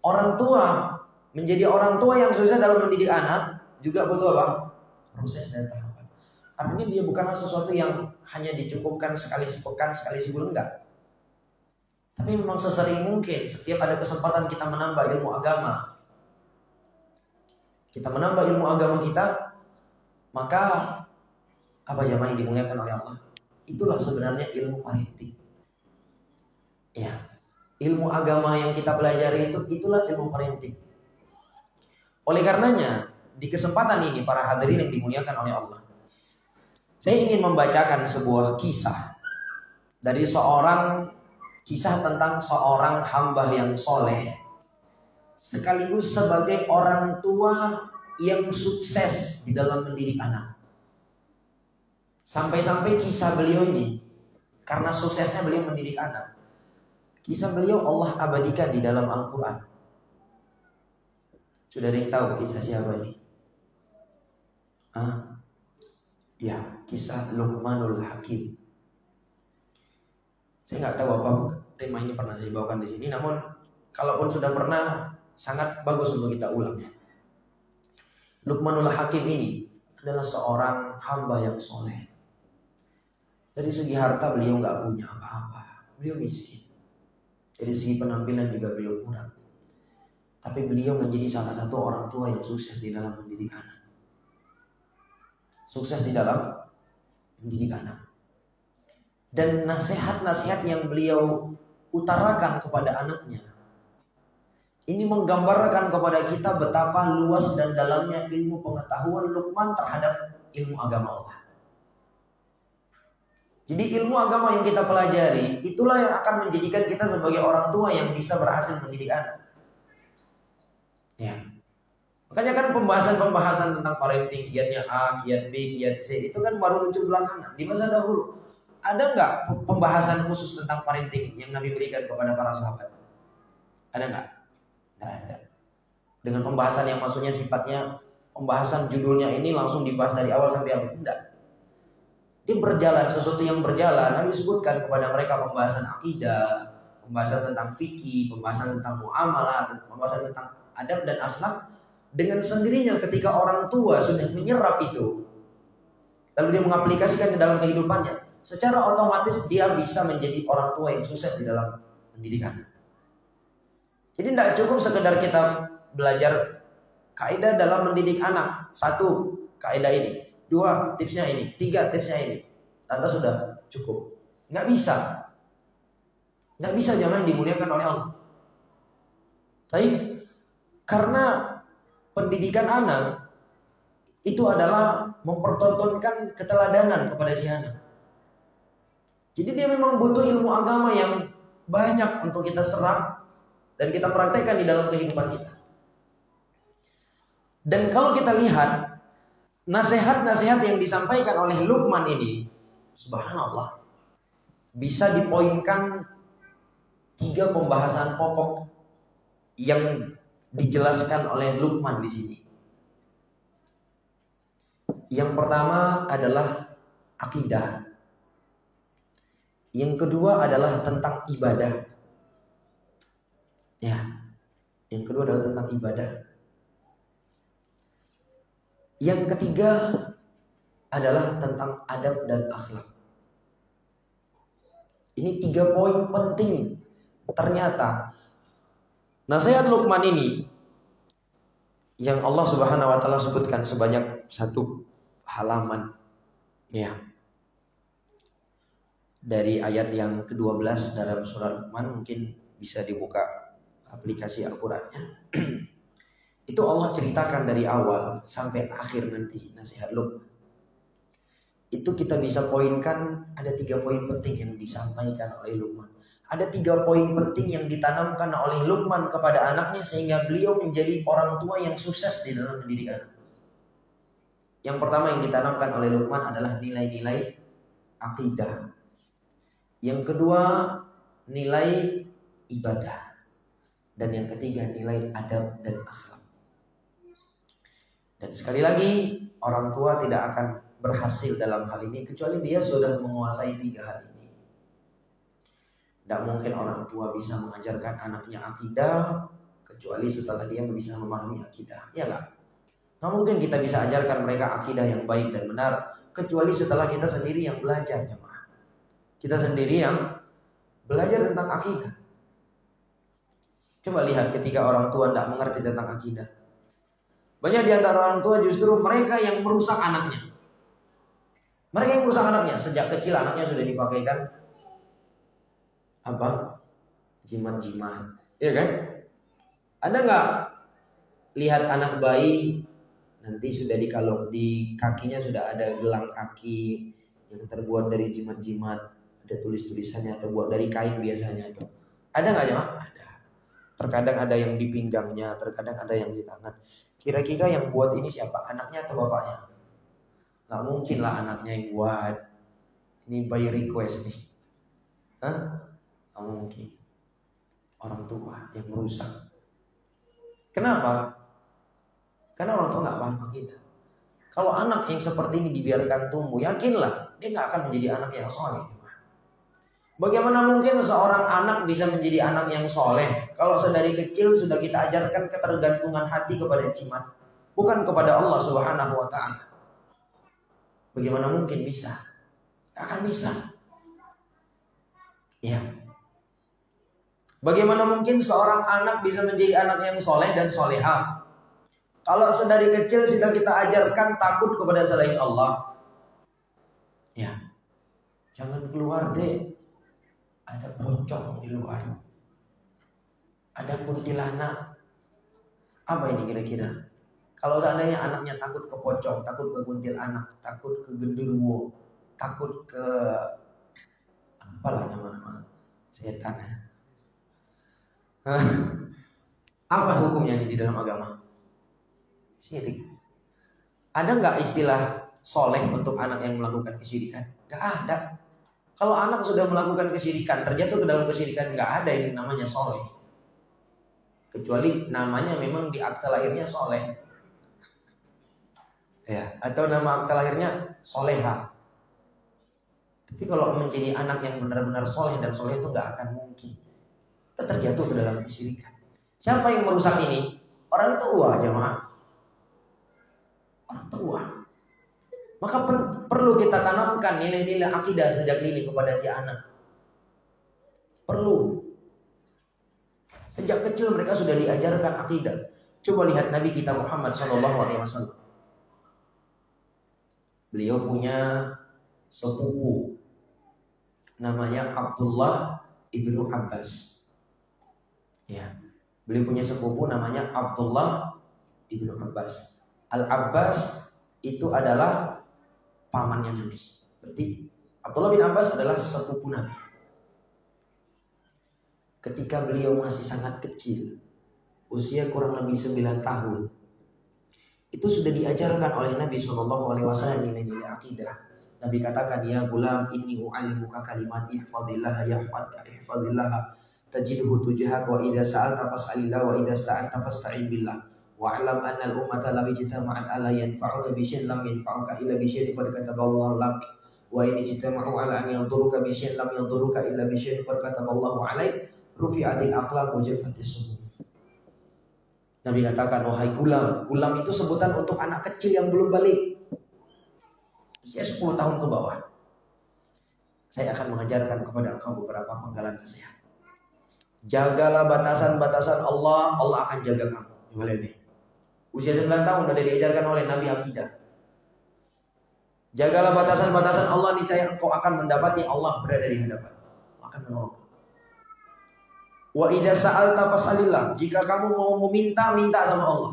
Orang tua menjadi orang tua yang sukses dalam mendidik anak juga butuh apa? Proses dan tahapan. Artinya dia bukanlah sesuatu yang hanya dicukupkan sekali sepekan, sekali sebulan, enggak. Tapi memang sesering mungkin setiap ada kesempatan kita menambah ilmu agama. Kita menambah ilmu agama kita, maka apa jamaah yang dimuliakan oleh Allah? Itulah sebenarnya ilmu parenting. Ya, ilmu agama yang kita pelajari itulah ilmu parenting. Oleh karenanya, di kesempatan ini para hadirin yang dimuliakan oleh Allah, saya ingin membacakan sebuah kisah dari kisah tentang seorang hamba yang soleh, sekaligus sebagai orang tua yang sukses di dalam mendidik anak. Sampai-sampai kisah beliau ini, karena suksesnya beliau mendidik anak, kisah beliau Allah abadikan di dalam Al-Quran. Sudah ada yang tahu kisah siapa ini? Ya, kisah Luqmanul Hakim. Saya nggak tahu apa tema ini pernah saya bawakan di sini, namun kalaupun sudah pernah, sangat bagus untuk kita ulang. Luqmanul Hakim ini adalah seorang hamba yang soleh. Dari segi harta beliau nggak punya apa-apa, beliau miskin. Dari segi penampilan juga beliau kurang. Tapi beliau menjadi salah satu orang tua yang sukses di dalam mendidik anak. Sukses di dalam mendidik anak. Dan nasihat-nasihat yang beliau utarakan kepada anaknya, ini menggambarkan kepada kita betapa luas dan dalamnya ilmu pengetahuan Luqman terhadap ilmu agama Allah. Jadi ilmu agama yang kita pelajari, itulah yang akan menjadikan kita sebagai orang tua yang bisa berhasil mendidik anak. Ya. Makanya kan pembahasan-pembahasan tentang parenting, kiatnya A, kiat B, kiat C, itu kan baru muncul belakangan. Di masa dahulu, ada nggak pembahasan khusus tentang parenting yang Nabi berikan kepada para sahabat? Ada nggak? Nggak ada. Dengan pembahasan yang maksudnya sifatnya, pembahasan judulnya ini langsung dibahas dari awal sampai akhir. Enggak. Dia berjalan, sesuatu yang berjalan. Nabi sebutkan kepada mereka pembahasan akidah, pembahasan tentang fikih, pembahasan tentang muamalah, pembahasan tentang adab dan akhlak. Dengan sendirinya ketika orang tua sudah menyerap itu, lalu dia mengaplikasikan di dalam kehidupannya, secara otomatis dia bisa menjadi orang tua yang sukses di dalam pendidikan. Jadi tidak cukup sekedar kita belajar kaidah dalam mendidik anak. 1, kaidah ini. 2, tipsnya ini. 3, tipsnya ini. Lantas sudah cukup. Nggak bisa. Nggak bisa jangan dimuliakan oleh Allah. Baik. Karena pendidikan anak itu adalah mempertontonkan keteladanan kepada si anak. Jadi dia memang butuh ilmu agama yang banyak untuk kita serap dan kita praktekkan di dalam kehidupan kita. Dan kalau kita lihat nasihat-nasihat yang disampaikan oleh Luqman ini, subhanallah, bisa dipoinkan 3 pembahasan pokok yang dijelaskan oleh Luqman di sini. Yang pertama adalah akidah. Yang kedua adalah tentang ibadah. Ya, yang kedua adalah tentang ibadah. Yang ketiga adalah tentang adab dan akhlak. Ini 3 poin penting. Ternyata nasihat Luqman ini yang Allah Subhanahu wa taala sebutkan sebanyak 1 halaman. Ya. Dari ayat yang ke-12 dalam surah Luqman, mungkin bisa dibuka aplikasi Al-Qur'annya. Itu Allah ceritakan dari awal sampai akhir nanti nasihat Luqman. Itu kita bisa poinkan ada 3 poin penting yang disampaikan oleh Luqman. Ada 3 poin penting yang ditanamkan oleh Luqman kepada anaknya sehingga beliau menjadi orang tua yang sukses di dalam mendidik anak. Yang pertama yang ditanamkan oleh Luqman adalah nilai-nilai akidah. Yang kedua nilai ibadah. Dan yang ketiga nilai adab dan akhlak. Dan sekali lagi orang tua tidak akan berhasil dalam hal ini kecuali dia sudah menguasai 3 hal ini. Tidak mungkin orang tua bisa mengajarkan anaknya akidah kecuali setelah dia bisa memahami akidah. Ya enggak? Nggak mungkin kita bisa ajarkan mereka akidah yang baik dan benar kecuali setelah kita sendiri yang belajar, jemaah. Kita sendiri yang belajar tentang akidah. Coba lihat ketika orang tua tidak mengerti tentang akidah. Banyak di antara orang tua justru mereka yang merusak anaknya. Mereka yang merusak anaknya. Sejak kecil anaknya sudah dipakaikan apa? Jimat-jimat. Iya kan? Ada nggak lihat anak bayi nanti sudah dikalung di kakinya sudah ada gelang kaki yang terbuat dari jimat-jimat, ada tulis-tulisannya terbuat dari kain biasanya itu. Ada nggak ya? Ada. Terkadang ada yang di pinggangnya, terkadang ada yang di tangan. Kira-kira yang buat ini siapa? Anaknya atau bapaknya? Nggak mungkin lah anaknya yang buat. Ini by request nih. Hah? Nggak mungkin. Orang tua yang merusak. Kenapa? Karena orang tua nggak paham akidah. Kalau anak yang seperti ini dibiarkan tumbuh, yakinlah dia nggak akan menjadi anak yang soleh. Bagaimana mungkin seorang anak bisa menjadi anak yang soleh kalau sedari kecil sudah kita ajarkan ketergantungan hati kepada jimat, bukan kepada Allah Subhanahu wa taala? Bagaimana mungkin bisa? Gak akan bisa. Ya. Bagaimana mungkin seorang anak bisa menjadi anak yang soleh dan solehah kalau sedari kecil sudah kita ajarkan takut kepada selain Allah? Ya. Jangan keluar deh. Ada pocong di luar. Ada kuntilanak. Apa ini kira-kira? Kalau seandainya anaknya takut ke pocong, takut ke kuntilanak, takut ke genderuwo, takut ke apalah nama-nama setan ya. Apa hukumnya di dalam agama? Syirik. Ada nggak istilah soleh untuk anak yang melakukan kesyirikan? Nggak ada. Kalau anak sudah melakukan kesyirikan, terjatuh ke dalam kesyirikan, nggak ada yang namanya soleh. Kecuali namanya memang di akta lahirnya soleh. Ya, atau nama akta lahirnya soleha. Tapi kalau menjadi anak yang benar-benar soleh dan soleh itu nggak akan mungkin. Kita terjatuh ke dalam kesyirikan. Siapa yang merusak ini? Orang tua, jemaah. Orang tua. Maka perlu kita tanamkan nilai-nilai akidah sejak dini kepada si anak. Perlu. Sejak kecil mereka sudah diajarkan akidah. Coba lihat Nabi kita Muhammad SAW. Beliau punya sepupu namanya Abdullah ibnu Abbas. Ya, beliau punya sepupu namanya Abdullah ibnu Abbas. Al-Abbas itu adalah pamannya Nabi. Berarti Abdullah bin Abbas adalah sepupu Nabi. Ketika beliau masih sangat kecil, usia kurang lebih 9 tahun, itu sudah diajarkan oleh Nabi SAW nilai-nilai akidah. Nabi katakan, ya gulam inni u'allimuka kalimat ihfadillah yahfadka ihfadillah tajidhu tujahak wa idha sa'alta fas'alillah wa idha sta'anta fasta'in billah. Wa'alam anna al-ummata lam ijtama'at ala yanfa'uka bisyai'in lam yanfa'uka illa bisyai'in qad kataballahu lak wa in ijtama'u ala an yadurruka bisyai'in lam yadurruka illa bisyai'in qad kataballahu 'alaik rufi'atil aqlam wa jaffatis suhuf. Nabi katakan, wahai gulam. Gulam itu sebutan untuk anak kecil yang belum balik, usia 10 tahun ke bawah. Saya akan mengajarkan kepada engkau beberapa penggalan nasihat. Jagalah batasan-batasan Allah, Allah akan jaga kamu. Boleh nih. Usia 9 tahun sudah diajarkan oleh Nabi akidah. Jagalah batasan-batasan Allah, niscaya engkau akan mendapati Allah berada di hadapan. Akan menolong. Wa idza sa'alta fas'alillah. Jika kamu mau meminta, minta sama Allah.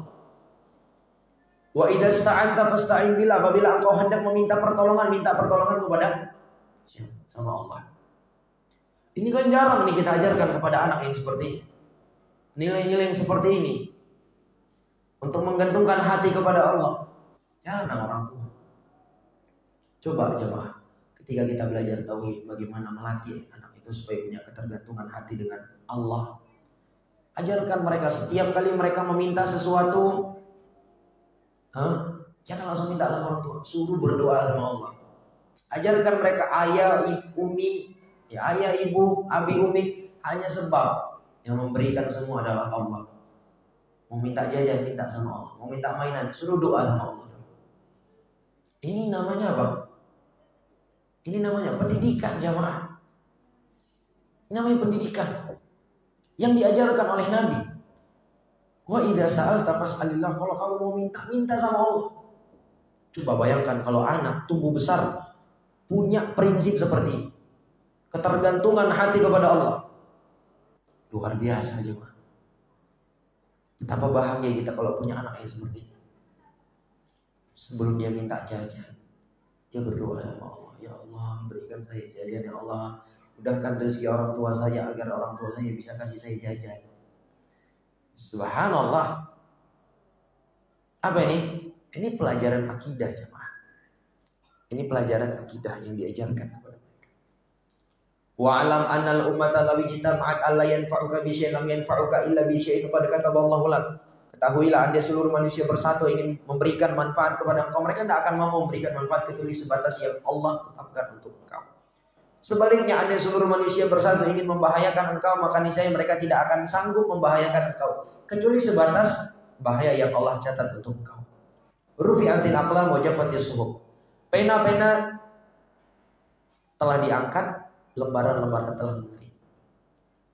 Wa idza sta'anta fasta'in billah. Apabila engkau hendak meminta pertolongan, minta pertolongan kepada sama Allah. Ini kan jarang nih kita ajarkan kepada anak yang seperti ini. Nilai-nilai yang seperti ini. Untuk menggantungkan hati kepada Allah. Jarang orang tua. Coba jemaah, ketika kita belajar tauhid, bagaimana melatih anak itu supaya punya ketergantungan hati dengan Allah. Ajarkan mereka setiap kali mereka meminta sesuatu, jangan langsung minta sama orang tua, suruh berdoa sama Allah. Ajarkan mereka ayah, umi, ayah, ibu, abi, umi, hanya sebab yang memberikan semua adalah Allah. Mau minta jajan, minta sama Allah. Mau minta mainan, suruh doa sama Allah. Ini namanya apa? Ini namanya pendidikan jamaah. Ini namanya pendidikan yang diajarkan oleh Nabi. Wa idza sa'alta fas'alillah. Kalau kamu mau minta, minta sama Allah. Coba bayangkan kalau anak tumbuh besar punya prinsip seperti ini. Ketergantungan hati kepada Allah. Luar biasa jemaah. Betapa bahagia kita kalau punya anak yang seperti ini. Sebelum dia minta jajan, dia berdoa sama Allah. Ya Allah, berikan saya jajan, ya Allah. Mudahkan rezeki orang tua saya agar orang tua saya bisa kasih saya jajan. Subhanallah. Apa ini? Ini pelajaran akidah jemaah. Ini pelajaran akidah yang diajarkan kepada mereka. Wa alam annal ummata law ijtama'at alla yanfa'uka bi syai'in lam yanfa'uka illa bi syai'in qad kataballahu lak. Ketahuilah, andai seluruh manusia bersatu ingin memberikan manfaat kepada engkau, mereka tidak akan mau memberikan manfaat kecuali sebatas yang Allah tetapkan untuk engkau. Sebaliknya, andai seluruh manusia bersatu ingin membahayakan engkau, maka niscaya mereka tidak akan sanggup membahayakan engkau kecuali sebatas bahaya yang Allah catat untuk engkau. Rufi'atil aqlam wa jaffatis suhuf. Pena-pena telah diangkat, lembaran-lembaran telah mengering.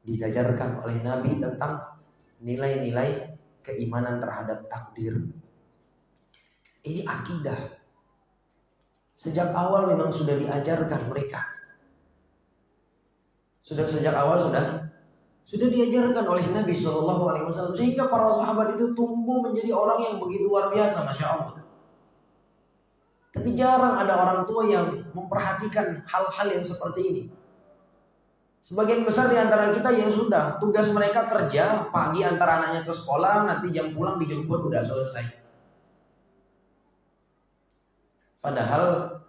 Diajarkan oleh Nabi tentang nilai-nilai keimanan terhadap takdir. Ini akidah. Sejak awal memang sudah diajarkan mereka. Sejak awal sudah diajarkan oleh Nabi SAW, sehingga para sahabat itu tumbuh menjadi orang yang begitu luar biasa, masya Allah. Tapi jarang ada orang tua yang memperhatikan hal-hal yang seperti ini. Sebagian besar di antara kita ya sudah, tugas mereka kerja, pagi antar anaknya ke sekolah, nanti jam pulang dijemput, udah selesai. Padahal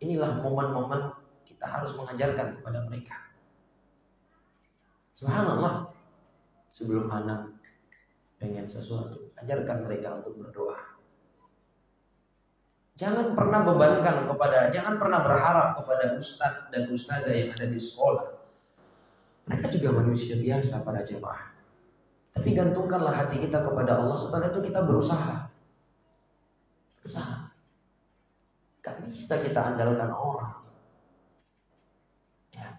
inilah momen-momen kita harus mengajarkan kepada mereka. Subhanallah. Sebelum anak pengen sesuatu, ajarkan mereka untuk berdoa. Jangan pernah jangan pernah berharap kepada ustadz dan ustadzah yang ada di sekolah. Mereka juga manusia biasa para jemaah. Tapi gantungkanlah hati kita kepada Allah. Setelah itu kita berusaha. Gak bisa kita andalkan orang. Ya.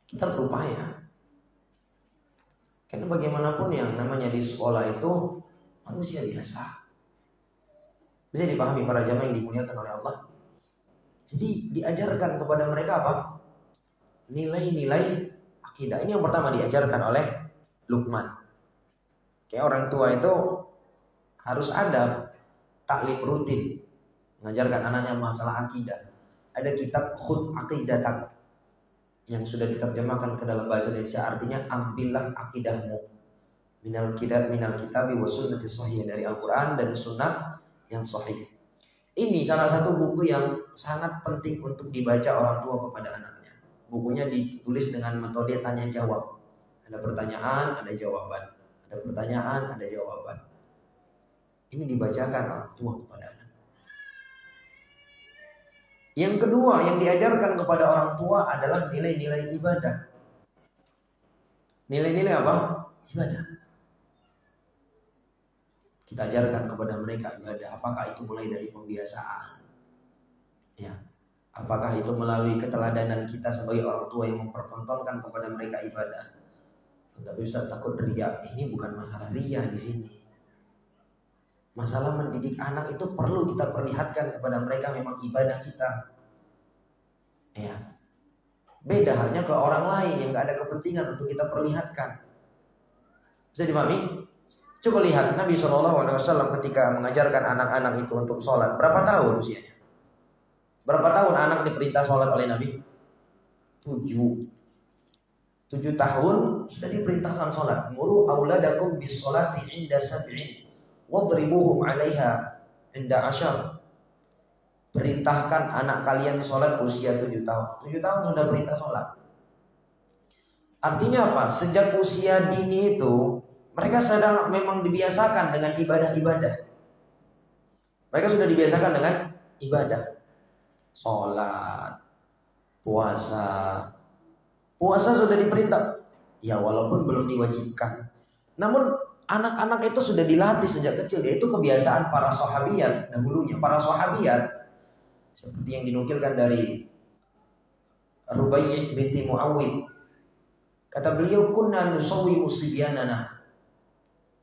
Kita berupaya. Karena bagaimanapun yang namanya di sekolah itu manusia biasa. Bisa dipahami para jemaah yang dimuliakan oleh Allah. Jadi diajarkan kepada mereka apa? Nilai-nilai akidah. Ini yang pertama diajarkan oleh Luqman. Kayak orang tua itu harus ada taklim rutin, mengajarkan anaknya masalah akidah. Ada kitab Khud Aqidatan yang sudah diterjemahkan ke dalam bahasa Indonesia, artinya ambillah akidahmu minal kitabi wa sunnati sahih, dari Al-Quran dan sunnah yang sahih. Ini salah satu buku yang sangat penting untuk dibaca orang tua kepada anaknya. Bukunya ditulis dengan metode tanya jawab. Ada pertanyaan, ada jawaban. Ada pertanyaan, ada jawaban. Ini dibacakan orang tua kepada anak. Yang kedua yang diajarkan kepada orang tua adalah nilai-nilai ibadah. Nilai-nilai apa? Ibadah. Kita ajarkan kepada mereka ibadah. Apakah itu mulai dari pembiasaan? Ya. Apakah itu melalui keteladanan kita sebagai orang tua yang mempertontonkan kepada mereka ibadah? Tapi Ustaz takut riya. Ini bukan masalah riya di sini. Masalah mendidik anak itu perlu kita perlihatkan kepada mereka memang ibadah kita. Ya. Beda halnya ke orang lain yang gak ada kepentingan untuk kita perlihatkan. Bisa dipahami? Coba lihat Nabi SAW ketika mengajarkan anak-anak itu untuk sholat. Berapa tahun usianya? Berapa tahun anak diperintah sholat oleh Nabi? 7 tahun sudah diperintahkan sholat. Muru auladakum bis sholati inda sab'in wadribuhum 'alaiha inda 'ashar. Perintahkan anak kalian sholat usia 7 tahun. 7 tahun sudah perintah sholat. Artinya apa? Sejak usia dini itu mereka sedang memang dibiasakan dengan ibadah-ibadah. Mereka sudah dibiasakan dengan ibadah. Sholat, puasa. Puasa sudah diperintah. Ya walaupun belum diwajibkan. Namun anak-anak itu sudah dilatih sejak kecil. Yaitu kebiasaan para sahabiyat dahulunya. Para sahabiyat seperti yang dinukilkan dari Rubai' binti Muawwid. Kata beliau, kunna nusawwimu sibyanana.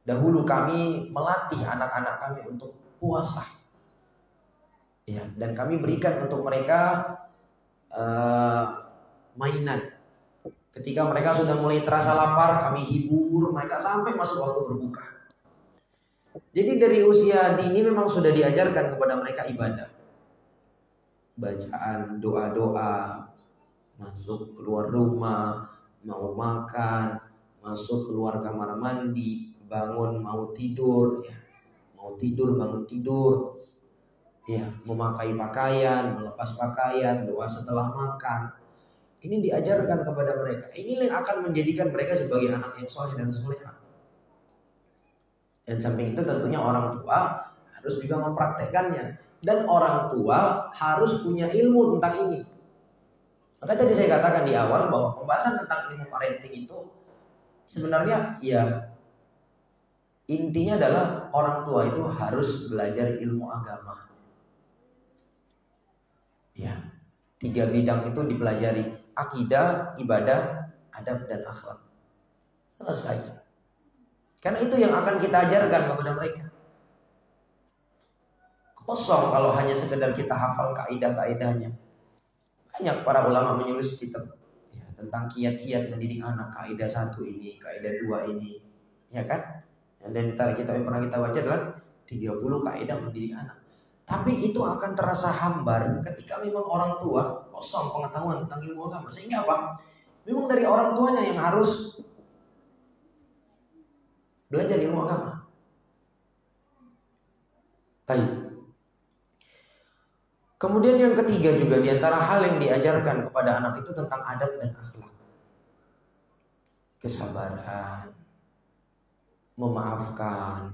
Dahulu kami melatih anak-anak kami untuk puasa. Ya, dan kami berikan untuk mereka mainan. Ketika mereka sudah mulai terasa lapar, kami hibur mereka sampai masuk waktu berbuka. Jadi dari usia dini memang sudah diajarkan kepada mereka ibadah. Bacaan doa-doa, masuk keluar rumah, mau makan, masuk keluar kamar mandi, bangun mau tidur, ya. Mau tidur bangun tidur, ya, memakai pakaian, melepas pakaian, doa setelah makan. Ini diajarkan kepada mereka. Ini yang akan menjadikan mereka sebagai anak yang soleh dan solehah. Dan samping itu tentunya orang tua harus juga mempraktekannya. Dan orang tua harus punya ilmu tentang ini. Maka tadi saya katakan di awal bahwa pembahasan tentang ilmu parenting itu sebenarnya ya intinya adalah orang tua itu harus belajar ilmu agama. Ya, 3 bidang itu dipelajari: akidah, ibadah, adab, dan akhlak. Selesai. Karena itu yang akan kita ajarkan kepada mereka. Kosong kalau hanya sekedar kita hafal kaidah-kaidahnya. Banyak para ulama menulis kitab ya, tentang kiat-kiat mendidik anak. Kaidah 1 ini, kaidah 2 ini, ya kan? Dan kita pernah kita baca adalah 30 kaidah mendidik anak. Tapi itu akan terasa hambar ketika memang orang tua kosong pengetahuan tentang ilmu agama. Sehingga apa? Memang dari orang tuanya yang harus belajar ilmu agama. Baik. Kemudian yang ketiga juga diantara hal yang diajarkan kepada anak itu tentang adab dan akhlak. Kesabaran, memaafkan.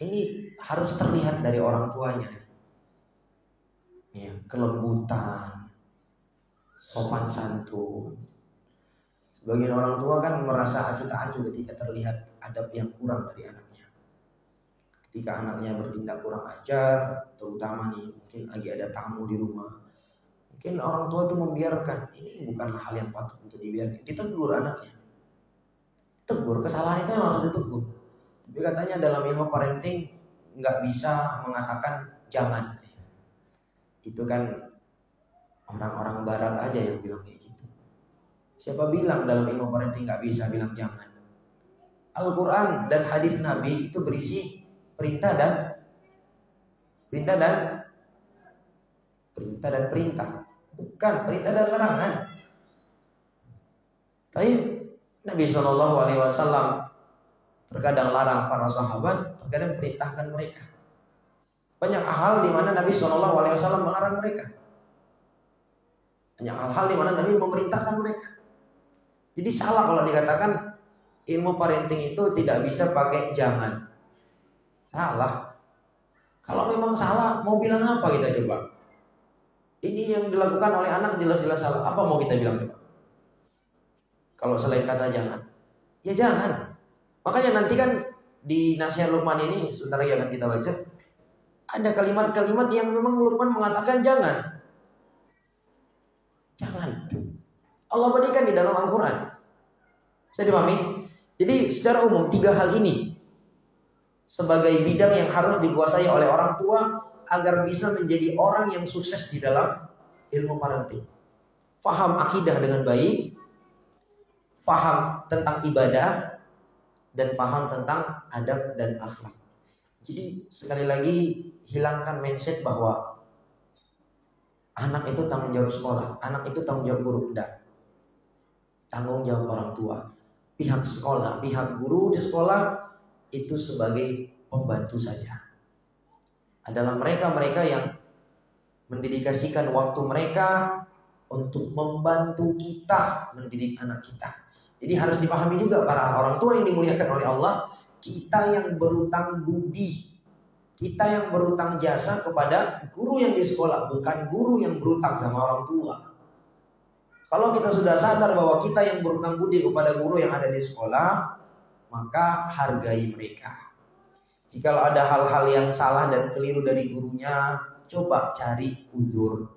Ini harus terlihat dari orang tuanya. Ya, kelembutan, sopan santun. Sebagian orang tua kan merasa acuh tak acuh ketika terlihat adab yang kurang dari anaknya. Ketika anaknya bertindak kurang ajar, terutama nih mungkin lagi ada tamu di rumah, mungkin orang tua itu membiarkan. Ini bukanlah hal yang patut untuk dibiarkan. Ditegur anaknya. Tegur, kesalahan itu harus ditegur. Tapi katanya dalam ilmu parenting nggak bisa mengatakan jangan. Itu kan orang-orang barat aja yang bilang kayak gitu. Siapa bilang dalam ilmu parenting nggak bisa bilang jangan? Al-Quran dan hadis Nabi itu berisi perintah dan perintah, bukan perintah dan larangan. Tapi Nabi SAW terkadang larang para sahabat, terkadang perintahkan mereka. Banyak hal di mana Nabi SAW melarang mereka. Banyak hal-hal di mana Nabi memerintahkan mereka. Jadi salah kalau dikatakan ilmu parenting itu tidak bisa pakai jangan. Salah. Kalau memang salah, mau bilang apa kita coba? Ini yang dilakukan oleh anak jelas-jelas salah. Apa mau kita bilang coba? Kalau selain kata jangan, ya jangan. Makanya nanti kan di nasihat Luqman ini, sebentar lagi akan kita baca, ada kalimat-kalimat yang memang Luqman mengatakan jangan. Jangan. Allah berikan di dalam Al-Quran. Saya dipahami? Jadi secara umum 3 hal ini sebagai bidang yang harus dikuasai oleh orang tua agar bisa menjadi orang yang sukses di dalam ilmu parenting. Faham akidah dengan baik, faham tentang ibadah, dan paham tentang adab dan akhlak. Jadi sekali lagi hilangkan mindset bahwa anak itu tanggung jawab sekolah, anak itu tanggung jawab guru. Tidak. Tanggung jawab orang tua. Pihak sekolah, pihak guru di sekolah itu sebagai pembantu saja. Adalah mereka-mereka yang mendedikasikan waktu mereka untuk membantu kita mendidik anak kita. Jadi harus dipahami juga para orang tua yang dimuliakan oleh Allah, kita yang berutang budi, kita yang berutang jasa kepada guru yang di sekolah, bukan guru yang berutang sama orang tua. Kalau kita sudah sadar bahwa kita yang berutang budi kepada guru yang ada di sekolah, maka hargai mereka. Jikalau ada hal-hal yang salah dan keliru dari gurunya, coba cari uzur.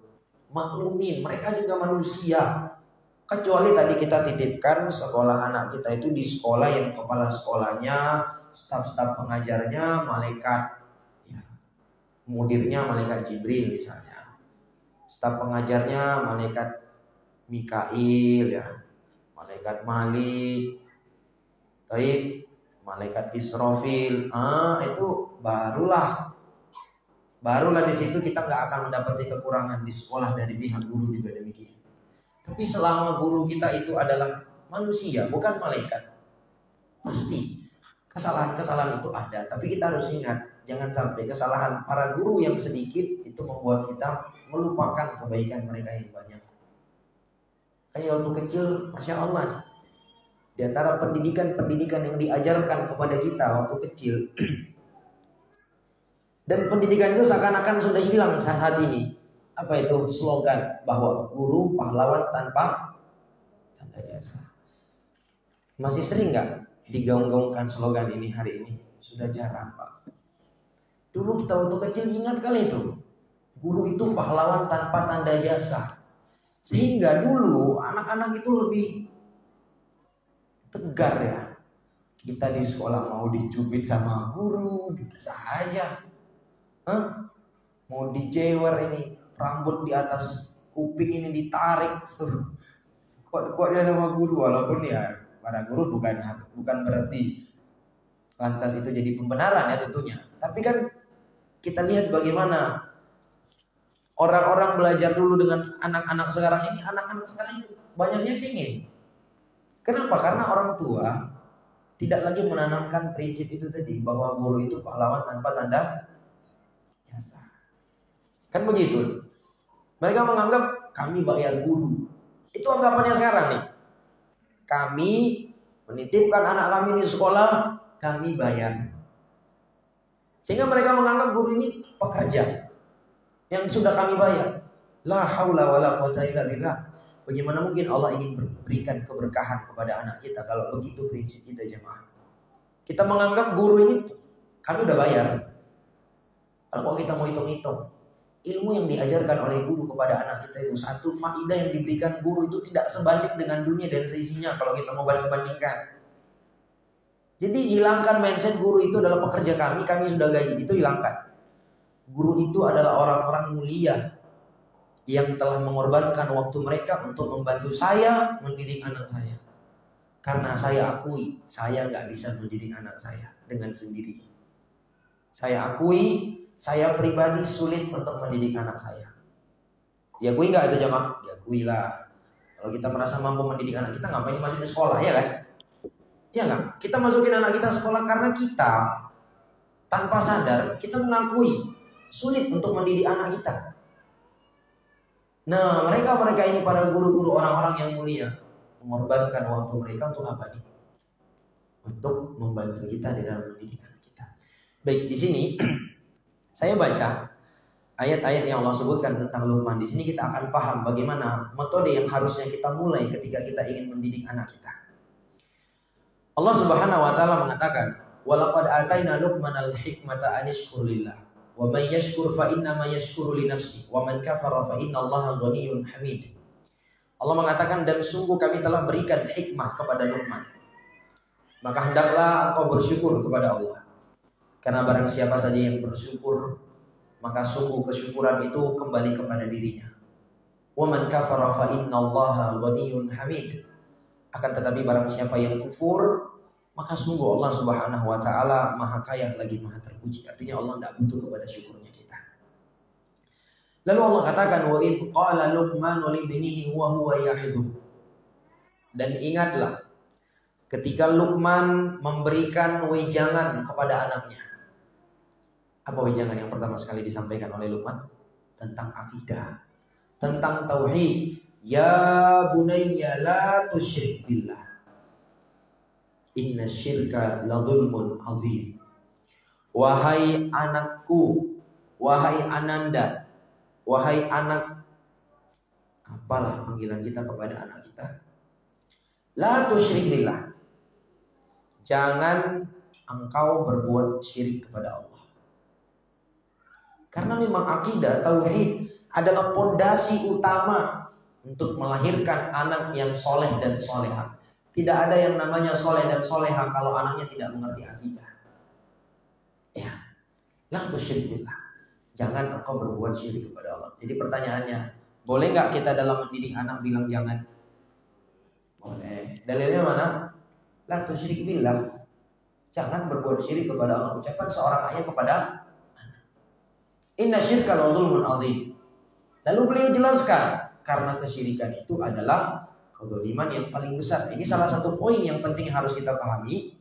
Maklumin, mereka juga manusia. Kecuali tadi kita titipkan sekolah anak kita itu di sekolah yang kepala sekolahnya, staf-staf pengajarnya, malaikat, ya, mudirnya malaikat Jibril misalnya. Staf pengajarnya malaikat Mikail, ya, malaikat Malik, malaikat Israfil. Itu barulah di situ kita nggak akan mendapati kekurangan di sekolah dari pihak guru juga demikian. Tapi selama guru kita itu adalah manusia, bukan malaikat, pasti kesalahan-kesalahan itu ada. Tapi kita harus ingat, jangan sampai kesalahan para guru yang sedikit itu membuat kita melupakan kebaikan mereka yang banyak. Kayak waktu kecil, Masya Allah, di antara pendidikan-pendidikan yang diajarkan kepada kita waktu kecil, dan pendidikan itu seakan-akan sudah hilang saat ini. Apa itu? Slogan bahwa guru pahlawan tanpa tanda jasa. Masih sering nggak digaung-gaungkan slogan ini hari ini? Sudah jarang, Pak. Dulu kita waktu kecil ingat kali itu, guru itu pahlawan tanpa tanda jasa. Sehingga dulu anak-anak itu lebih tegar ya. Kita di sekolah mau dicubit sama guru, bisa aja. Mau dijewer ini, rambut di atas kuping ini ditarik, kuat-kuatnya sama guru. Walaupun ya para guru bukan berarti lantas itu jadi pembenaran ya tentunya. Tapi kan kita lihat bagaimana orang-orang belajar dulu dengan anak-anak sekarang ini. Anak-anak sekarang ini banyaknya cengeng. Kenapa? Karena orang tua tidak lagi menanamkan prinsip itu tadi, bahwa guru itu pahlawan tanpa tanda jasa. Kan begitu. Mereka menganggap kami bayar guru. Itu anggapannya sekarang nih. Kami menitipkan anak kami di sekolah, kami bayar. Sehingga mereka menganggap guru ini pekerja yang sudah kami bayar. La haula wala quwata illa billah. Bagaimana mungkin Allah ingin berikan keberkahan kepada anak kita kalau begitu prinsip kita jemaah. Kita menganggap guru ini kami udah bayar. Kalau kita mau hitung-hitung, ilmu yang diajarkan oleh guru kepada anak kita itu, satu faidah yang diberikan guru itu tidak sebanding dengan dunia dan seisinya kalau kita mau banding-bandingkan. Jadi hilangkan mindset guru itu adalah pekerja kami sudah gaji, itu hilangkan. Guru itu adalah orang-orang mulia yang telah mengorbankan waktu mereka untuk membantu saya mendidik anak saya. Karena saya akui, saya nggak bisa mendidik anak saya dengan sendiri. Saya akui, saya pribadi sulit untuk mendidik anak saya. Diakui nggak itu jamaah? Diakui lah. Kalau kita merasa mampu mendidik anak kita, ngapain masukin sekolah, ya kan? Ya kan? Kita masukin anak kita sekolah karena kita tanpa sadar kita mengakui sulit untuk mendidik anak kita. Nah, mereka ini para guru-guru, orang-orang yang mulia, mengorbankan waktu mereka untuk apa nih? Untuk membantu kita di dalam mendidik anak kita. Baik, di sini saya baca ayat-ayat yang Allah sebutkan tentang Luqman. Di sini kita akan paham bagaimana metode yang harusnya kita mulai ketika kita ingin mendidik anak kita. Allah Subhanahu wa taala mengatakan, walaqad ataina Luqmanal hikmata an yashkur lillah wa man yashkur fa inna ma yashkuru li nafsi wa man kafara fa innallaha ghaniyyun hamid. Allah mengatakan, dan sungguh kami telah berikan hikmah kepada Luqman, maka hendaklah engkau bersyukur kepada Allah. Karena barang siapa saja yang bersyukur, maka sungguh kesyukuran itu kembali kepada dirinya. Wa man kafara fa innallaha ghaniyyun hamid. Akan tetapi barang siapa yang kufur, maka sungguh Allah Subhanahu wa taala Maha Kaya lagi Maha terpuji. Artinya Allah tidak butuh kepada syukurnya kita. Lalu Allah katakan, wa id qala Luqman li ibnihi wa huwa ya'idhu. Dan ingatlah ketika Luqman memberikan wejangan kepada anaknya. Apa wejangan yang pertama sekali disampaikan oleh Luqman? Tentang akidah, tentang tauhid. Ya bunayya la tusyrik billah, inna syirka la zulmun azim. Wahai anakku, wahai ananda, wahai anak, apalah panggilan kita kepada anak kita? La tusyrik billah, jangan engkau berbuat syirik kepada Allah. Karena memang akidah, tauhid adalah pondasi utama untuk melahirkan anak yang soleh dan soleha. Tidak ada yang namanya soleh dan soleha kalau anaknya tidak mengerti akidah. Ya, la tusyrik billah, jangan engkau berbuat syirik kepada Allah. Jadi pertanyaannya, boleh nggak kita dalam mendidik anak bilang jangan? Boleh. Dalilnya mana? La tusyrik billah, jangan berbuat syirik kepada Allah. Ucapan seorang ayah kepada anak. Inna syirka la zulmun azim. Lalu beliau jelaskan, karena kesyirikan itu adalah kezaliman yang paling besar. Ini salah satu poin yang penting harus kita pahami.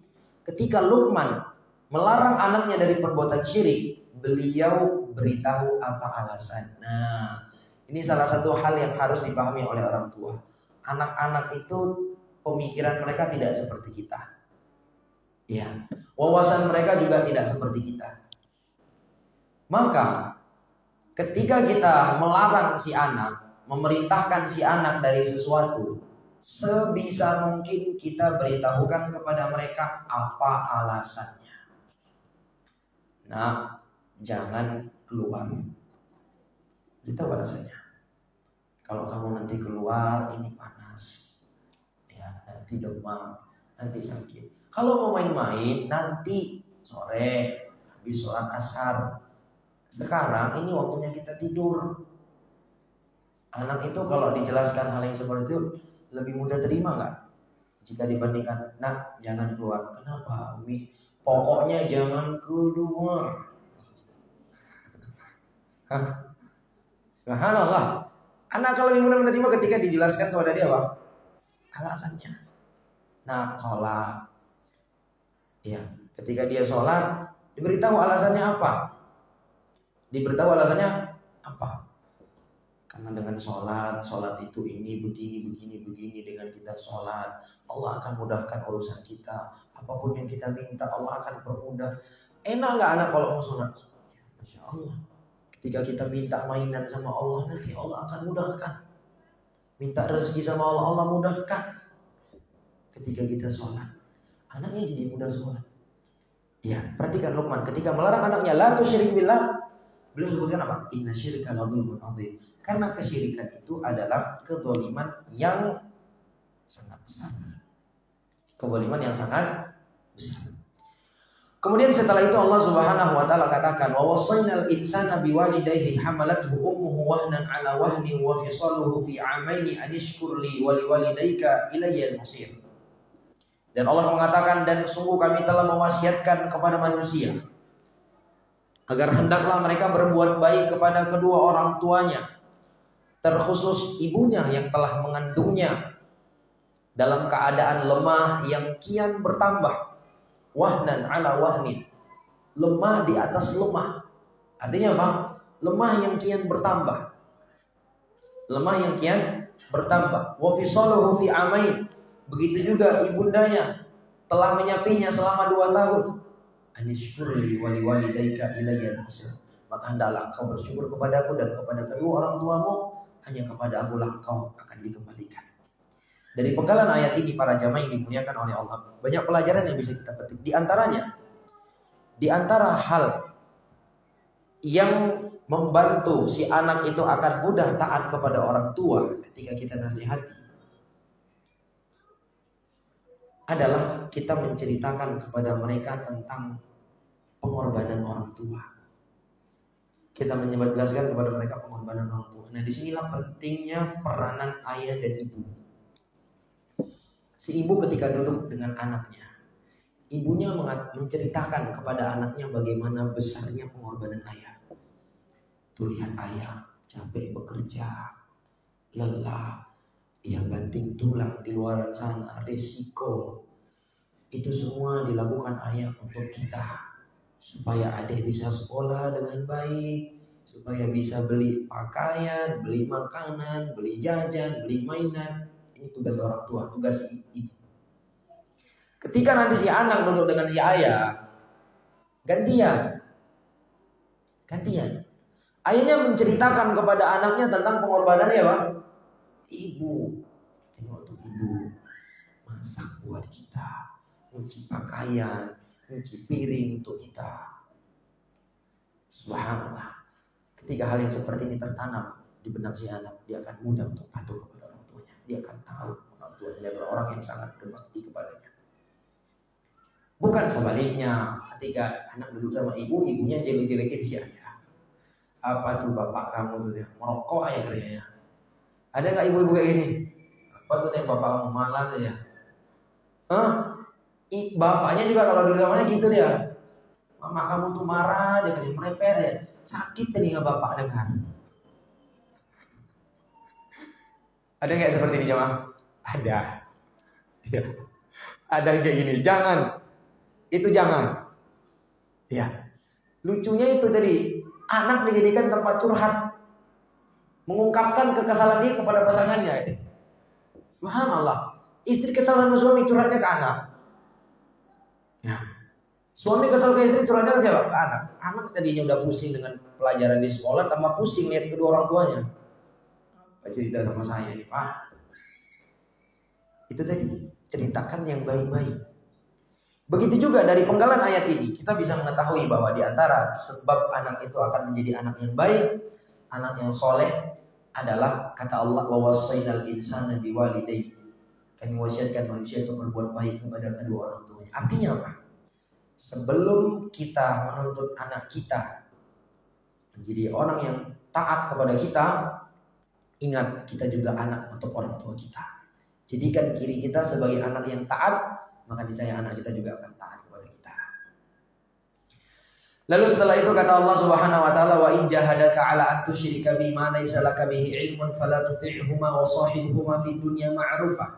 Ketika Luqman melarang anaknya dari perbuatan syirik, beliau beritahu apa alasan. Nah, ini salah satu hal yang harus dipahami oleh orang tua. Anak-anak itu pemikiran mereka tidak seperti kita. Ya, wawasan mereka juga tidak seperti kita. Maka ketika kita melarang si anak, memerintahkan si anak dari sesuatu, sebisa mungkin kita beritahukan kepada mereka apa alasannya. Nah, jangan keluar. Beritahu alasannya. Kalau kamu nanti keluar, ini panas, ya, nanti demam, nanti sakit. Kalau mau main-main, nanti sore habis sholat asar. Sekarang ini waktunya kita tidur. Anak itu kalau dijelaskan hal yang seperti itu lebih mudah terima nggak? Jika dibandingkan, nak jangan keluar. Kenapa, Umi? Pokoknya jangan keluar. Subhanallah. Anak kalau lebih mudah menerima ketika dijelaskan kepada dia apa? Alasannya. Nah, sholat. Ya, ketika dia sholat, diberitahu alasannya apa? Diberitahu alasannya apa? Karena dengan sholat itu ini begini dengan kita sholat, Allah akan mudahkan urusan kita. Apapun yang kita minta Allah akan permudah. Enak nggak anak kalau mau sholat? Ya, Masya Allah. Ketika kita minta mainan sama Allah, nanti Allah akan mudahkan. Minta rezeki sama Allah, Allah mudahkan. Ketika kita sholat, anaknya jadi mudah sholat. Ya, perhatikan Luqman ketika melarang anaknya la tusyrik billah, beliau sebutkan apa? Inna syirka la zulmun azim. Karena kesyirikan itu adalah kezaliman yang sangat besar. Kezaliman yang sangat besar. Kemudian setelah itu Allah Subhanahu wa taala katakan, wa wasainal insana biwalidayhi hamalathu ummuhu wahnan ala wahnin wa fisaluhu fi 'amaini an ishkur li wa liwalidayka ilayya al-masir. Dan Allah mengatakan, dan sungguh kami telah mewasiatkan kepada manusia agar hendaklah mereka berbuat baik kepada kedua orang tuanya, terkhusus ibunya yang telah mengandungnya dalam keadaan lemah yang kian bertambah. Wahnan ala wahnin, lemah di atas lemah. Artinya apa? Lemah yang kian bertambah. Lemah yang kian bertambah. Wa fisaluhu fi amain. Begitu juga ibundanya telah menyapinya selama 2 tahun. Anishkurli wali walidayka ilayya al-masir. Maka hendaklah engkau bersyukur kepadaku dan kepada kedua orang tuamu, hanya kepada aku lah engkau akan dikembalikan. Dari penggalan ayat ini para jamaah yang dimuliakan oleh Allah, banyak pelajaran yang bisa kita petik. Di antaranya, Di antara hal yang membantu si anak itu akan mudah taat kepada orang tua ketika kita nasihati adalah kita menceritakan kepada mereka tentang pengorbanan orang tua. Kita menjelaskan kepada mereka pengorbanan orang tua. Nah, disinilah pentingnya peranan ayah dan ibu. Si ibu ketika duduk dengan anaknya, ibunya menceritakan kepada anaknya bagaimana besarnya pengorbanan ayah. Tuh lihat ayah capek bekerja, lelah, ia banting tulang di luar sana, risiko. Itu semua dilakukan ayah untuk kita, supaya adik bisa sekolah dengan baik, supaya bisa beli pakaian, beli makanan, beli jajan, beli mainan. Ini tugas orang tua, tugas ibu. Ketika nanti si anak duduk dengan si ayah, gantian. Ayahnya menceritakan kepada anaknya tentang pengorbanannya, Pak. Ibu, tengok tuh ibu masak buat kita, nyuci pakaian, nyuci piring untuk kita. Subhanallah. Ketika hal yang seperti ini tertanam di benak si anak, dia akan mudah untuk patuh kepada orang tuanya. Dia akan tahu orang tuanya adalah orang yang sangat berbakti kepadanya. Bukan sebaliknya, ketika anak duduk sama ibu, ibunya jelek-jelekin si ayah. Apa tuh bapak kamu tuh ya, merokok aja kerjanya. Ada nggak ibu-ibu kayak gini? Apa tuh yang bapak kamu malas ya? Bapaknya juga kalau duduk sama gitu dia. Mama kamu tuh marah, dia kerja merepet ya. Sakit telinga bapak dengar. Ada nggak seperti ini jemaah? Ada. Ya. Ada kayak gini. Jangan. Itu jangan. Ya. Lucunya itu tadi. Anak dijadikan tempat curhat, mengungkapkan kekesalan dia kepada pasangannya. Subhanallah. Istri kesal sama suami, curhatnya ke anak. Ya. Suami kesal ke istri, curhatnya ke siapa? Ke anak. Anak tadinya udah pusing dengan pelajaran di sekolah, tambah pusing lihat kedua orang tuanya. Apa cerita sama saya ini, Pak? Itu tadi, ceritakan yang baik-baik. Begitu juga dari penggalan ayat ini kita bisa mengetahui bahwa di antara sebab anak itu akan menjadi anak yang baik, anak yang soleh adalah kata Allah wa wasainal insana biwalidayhi. Kami wasiatkan manusia untuk berbuat baik kepada kedua orang tuanya. Artinya apa? Sebelum kita menuntut anak kita menjadi orang yang taat kepada kita, ingat kita juga anak untuk orang tua kita. Jadikan diri kita sebagai anak yang taat, maka niscaya anak kita juga akan taat kepada kita. Lalu setelah itu kata Allah Subhanahu wa taala, wa in jahadaka ala an tusyrika bima laysa laka bihi ilmun fala tuti'huma wa shahibhuma fid dunya ma'rufa.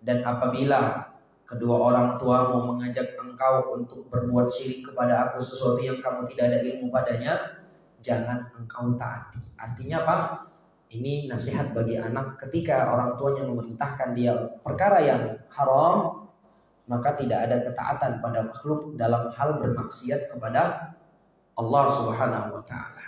Dan apabila kedua orang tuamu mengajak engkau untuk berbuat syirik kepada aku sesuatu yang kamu tidak ada ilmu padanya, jangan engkau taati. Artinya apa? Ini nasihat bagi anak ketika orang tuanya memerintahkan dia perkara yang haram, maka tidak ada ketaatan pada makhluk dalam hal bermaksiat kepada Allah Subhanahu wa taala.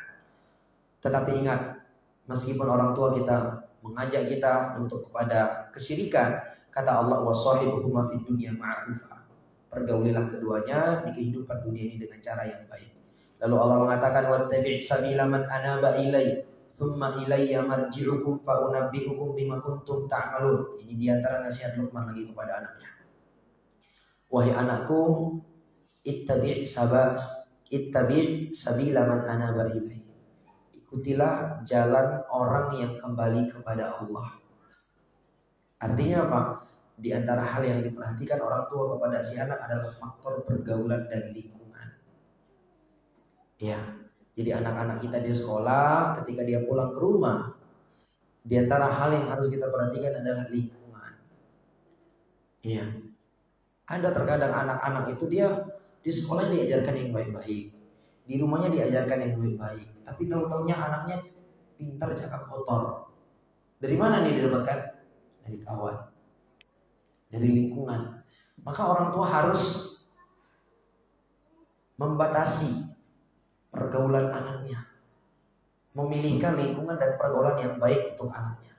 Tetapi ingat, meskipun orang tua kita mengajak kita untuk kepada kesyirikan, kata Allah wasahibuhuma fid dunya ma'rufa. Pergaulilah keduanya di kehidupan dunia ini dengan cara yang baik. Lalu Allah mengatakan wattabi' sabila man anaba ilai tsumma ilayya marji'ukum fa unabbi'ukum bima kuntum ta'malun. Ini di antara nasihat Luqman lagi kepada anaknya. Wahai anakku, ittabi' sabila man anaba ilai. Ikutilah jalan orang yang kembali kepada Allah. Artinya apa? Di antara hal yang diperhatikan orang tua kepada si anak adalah faktor pergaulan dan lingkungan. Ya, jadi anak-anak kita di sekolah, ketika dia pulang ke rumah, di antara hal yang harus kita perhatikan adalah lingkungan. Iya. Ada terkadang anak-anak itu dia di sekolah diajarkan yang baik-baik, di rumahnya diajarkan yang baik-baik, tapi tahu-taunya anaknya pintar cakap kotor. Dari mana dia didapatkan? Dari kawan, dari lingkungan. Maka orang tua harus membatasi pergaulan anaknya, memilihkan lingkungan dan pergaulan yang baik untuk anaknya.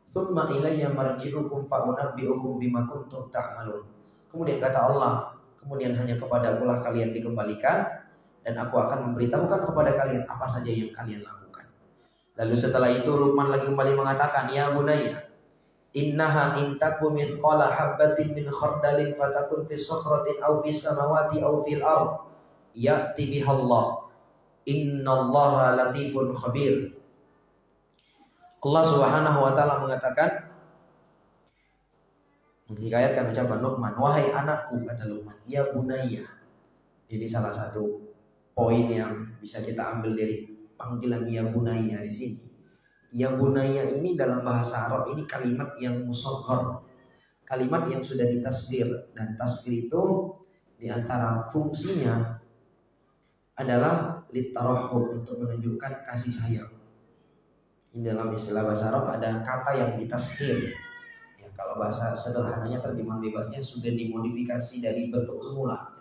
Tsumma ilayya marji'ukum fa unabbi'ukum bima kuntum ta'malun. Kemudian kata Allah, kemudian hanya kepadakulah kalian dikembalikan, dan aku akan memberitahukan kepada kalian apa saja yang kalian lakukan. Lalu setelah itu Luqman lagi kembali mengatakan, ya bunayya, innaha in taku mithqala habbatin min khardalin fatakun fis sakhratin aw fis samawati aw fil ard ya'ti bihallah innallaha latifun khabir. Allah Subhanahu wa taala mengatakan, menghikayatkan ucapan Luqman, wahai anakku, kata Luqman, ya bunayya. Jadi salah satu poin yang bisa kita ambil dari panggilan ya bunayya di sini. Ya bunayya ini dalam bahasa Arab ini kalimat yang musaghar, kalimat yang sudah ditasghir, dan tasghir itu diantara fungsinya adalah litarahum, untuk menunjukkan kasih sayang. Ini dalam istilah bahasa Arab ada kata yang ditasghir. Ya, kalau bahasa sederhananya terjemahan bebasnya sudah dimodifikasi dari bentuk semula.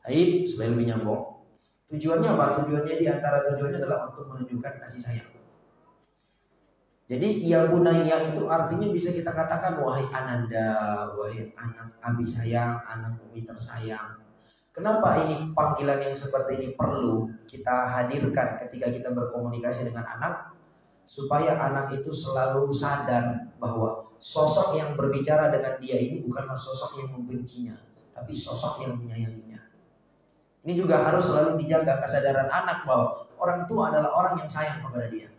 Baik, supaya lebih nyambung. Tujuannya apa? Tujuannya diantara tujuannya adalah untuk menunjukkan kasih sayang. Jadi ya bunayya itu artinya bisa kita katakan wahai ananda, wahai anak abi sayang, anak umi tersayang. Kenapa ini panggilan yang seperti ini perlu kita hadirkan ketika kita berkomunikasi dengan anak? Supaya anak itu selalu sadar bahwa sosok yang berbicara dengan dia ini bukanlah sosok yang membencinya, tapi sosok yang menyayanginya. Ini juga harus selalu dijaga kesadaran anak bahwa orang tua adalah orang yang sayang kepada dia.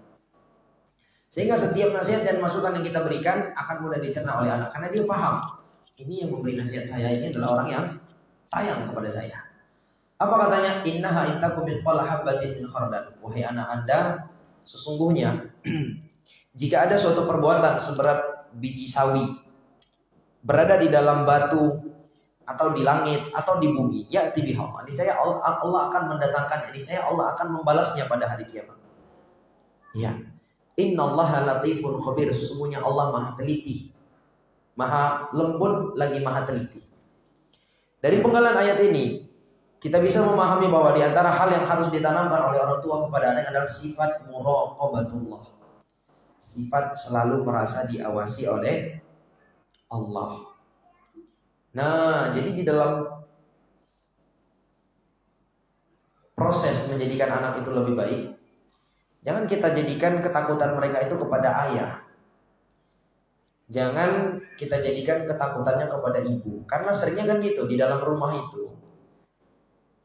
Sehingga setiap nasihat dan masukan yang kita berikan akan mudah dicerna oleh anak, karena dia paham ini yang memberi nasihat saya ini adalah orang yang sayang kepada saya. Apa katanya? Innaha intaku mithqala habbatin min khardal. Wahai anak Anda, sesungguhnya jika ada suatu perbuatan seberat biji sawi berada di dalam batu atau di langit atau di bumi, ya tibihallah, niscaya Allah akan mendatangkannya, niscaya Allah akan membalasnya pada hari kiamat. Ya. Innallaha latifun khabir, sesungguhnya Allah maha teliti, maha lembut lagi maha teliti. Dari penggalan ayat ini kita bisa memahami bahwa di antara hal yang harus ditanamkan oleh orang tua kepada anak adalah sifat muraqabatullah, sifat selalu merasa diawasi oleh Allah. Nah, jadi di dalam proses menjadikan anak itu lebih baik, jangan kita jadikan ketakutan mereka itu kepada ayah. Jangan kita jadikan ketakutannya kepada ibu. Karena seringnya kan gitu, di dalam rumah itu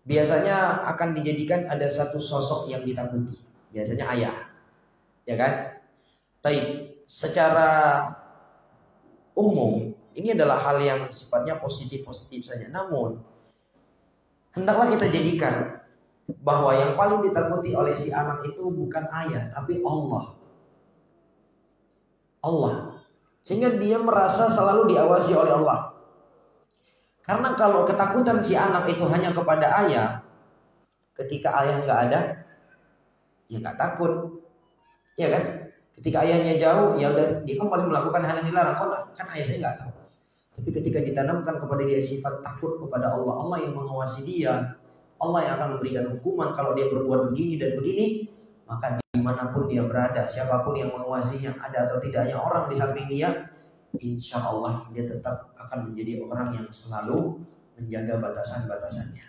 biasanya akan dijadikan ada satu sosok yang ditakuti. Biasanya ayah. Ya kan? Tapi secara umum ini adalah hal yang sifatnya positif-positif saja. Namun hendaklah kita jadikan bahwa yang paling ditakuti oleh si anak itu bukan ayah, tapi Allah. Allah. Sehingga dia merasa selalu diawasi oleh Allah. Karena kalau ketakutan si anak itu hanya kepada ayah, ketika ayah nggak ada, ya nggak takut, ya kan? Ketika ayahnya jauh, ya udah, dia kan paling melakukan hal yang dilarang. Kan ayah saya nggak tahu. Tapi ketika ditanamkan kepada dia sifat takut kepada Allah, Allah yang mengawasi dia, Allah yang akan memberikan hukuman kalau dia berbuat begini dan begini, maka dimanapun dia berada, siapapun yang mengawasinya, ada atau tidaknya orang di samping dia, insya Allah dia tetap akan menjadi orang yang selalu menjaga batasan-batasannya.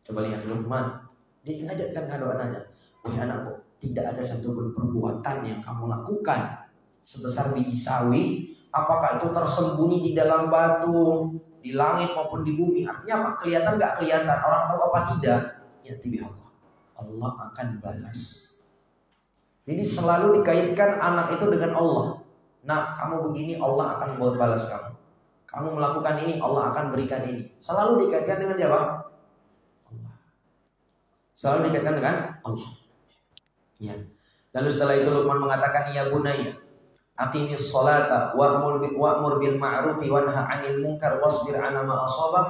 Coba lihat Luqman, dia mengajarkan kepada anaknya, wahai anakku, tidak ada satupun perbuatan yang kamu lakukan sebesar biji sawi, apakah itu tersembunyi di dalam batu, di langit maupun di bumi. Artinya apa? Kelihatan nggak kelihatan, orang tahu apa tidak? Ya tibi Allah, Allah akan balas. Jadi selalu dikaitkan anak itu dengan Allah. Nah, kamu begini, Allah akan buat balas kamu. Kamu melakukan ini, Allah akan berikan ini. Selalu dikaitkan dengan siapa? Allah. Selalu dikaitkan dengan Allah. Ya. Lalu setelah itu Luqman mengatakan, ya bunayya, aqimis sholata wa'mur bil ma'rufi wanha 'anil munkar wasbir 'ala ma asabak.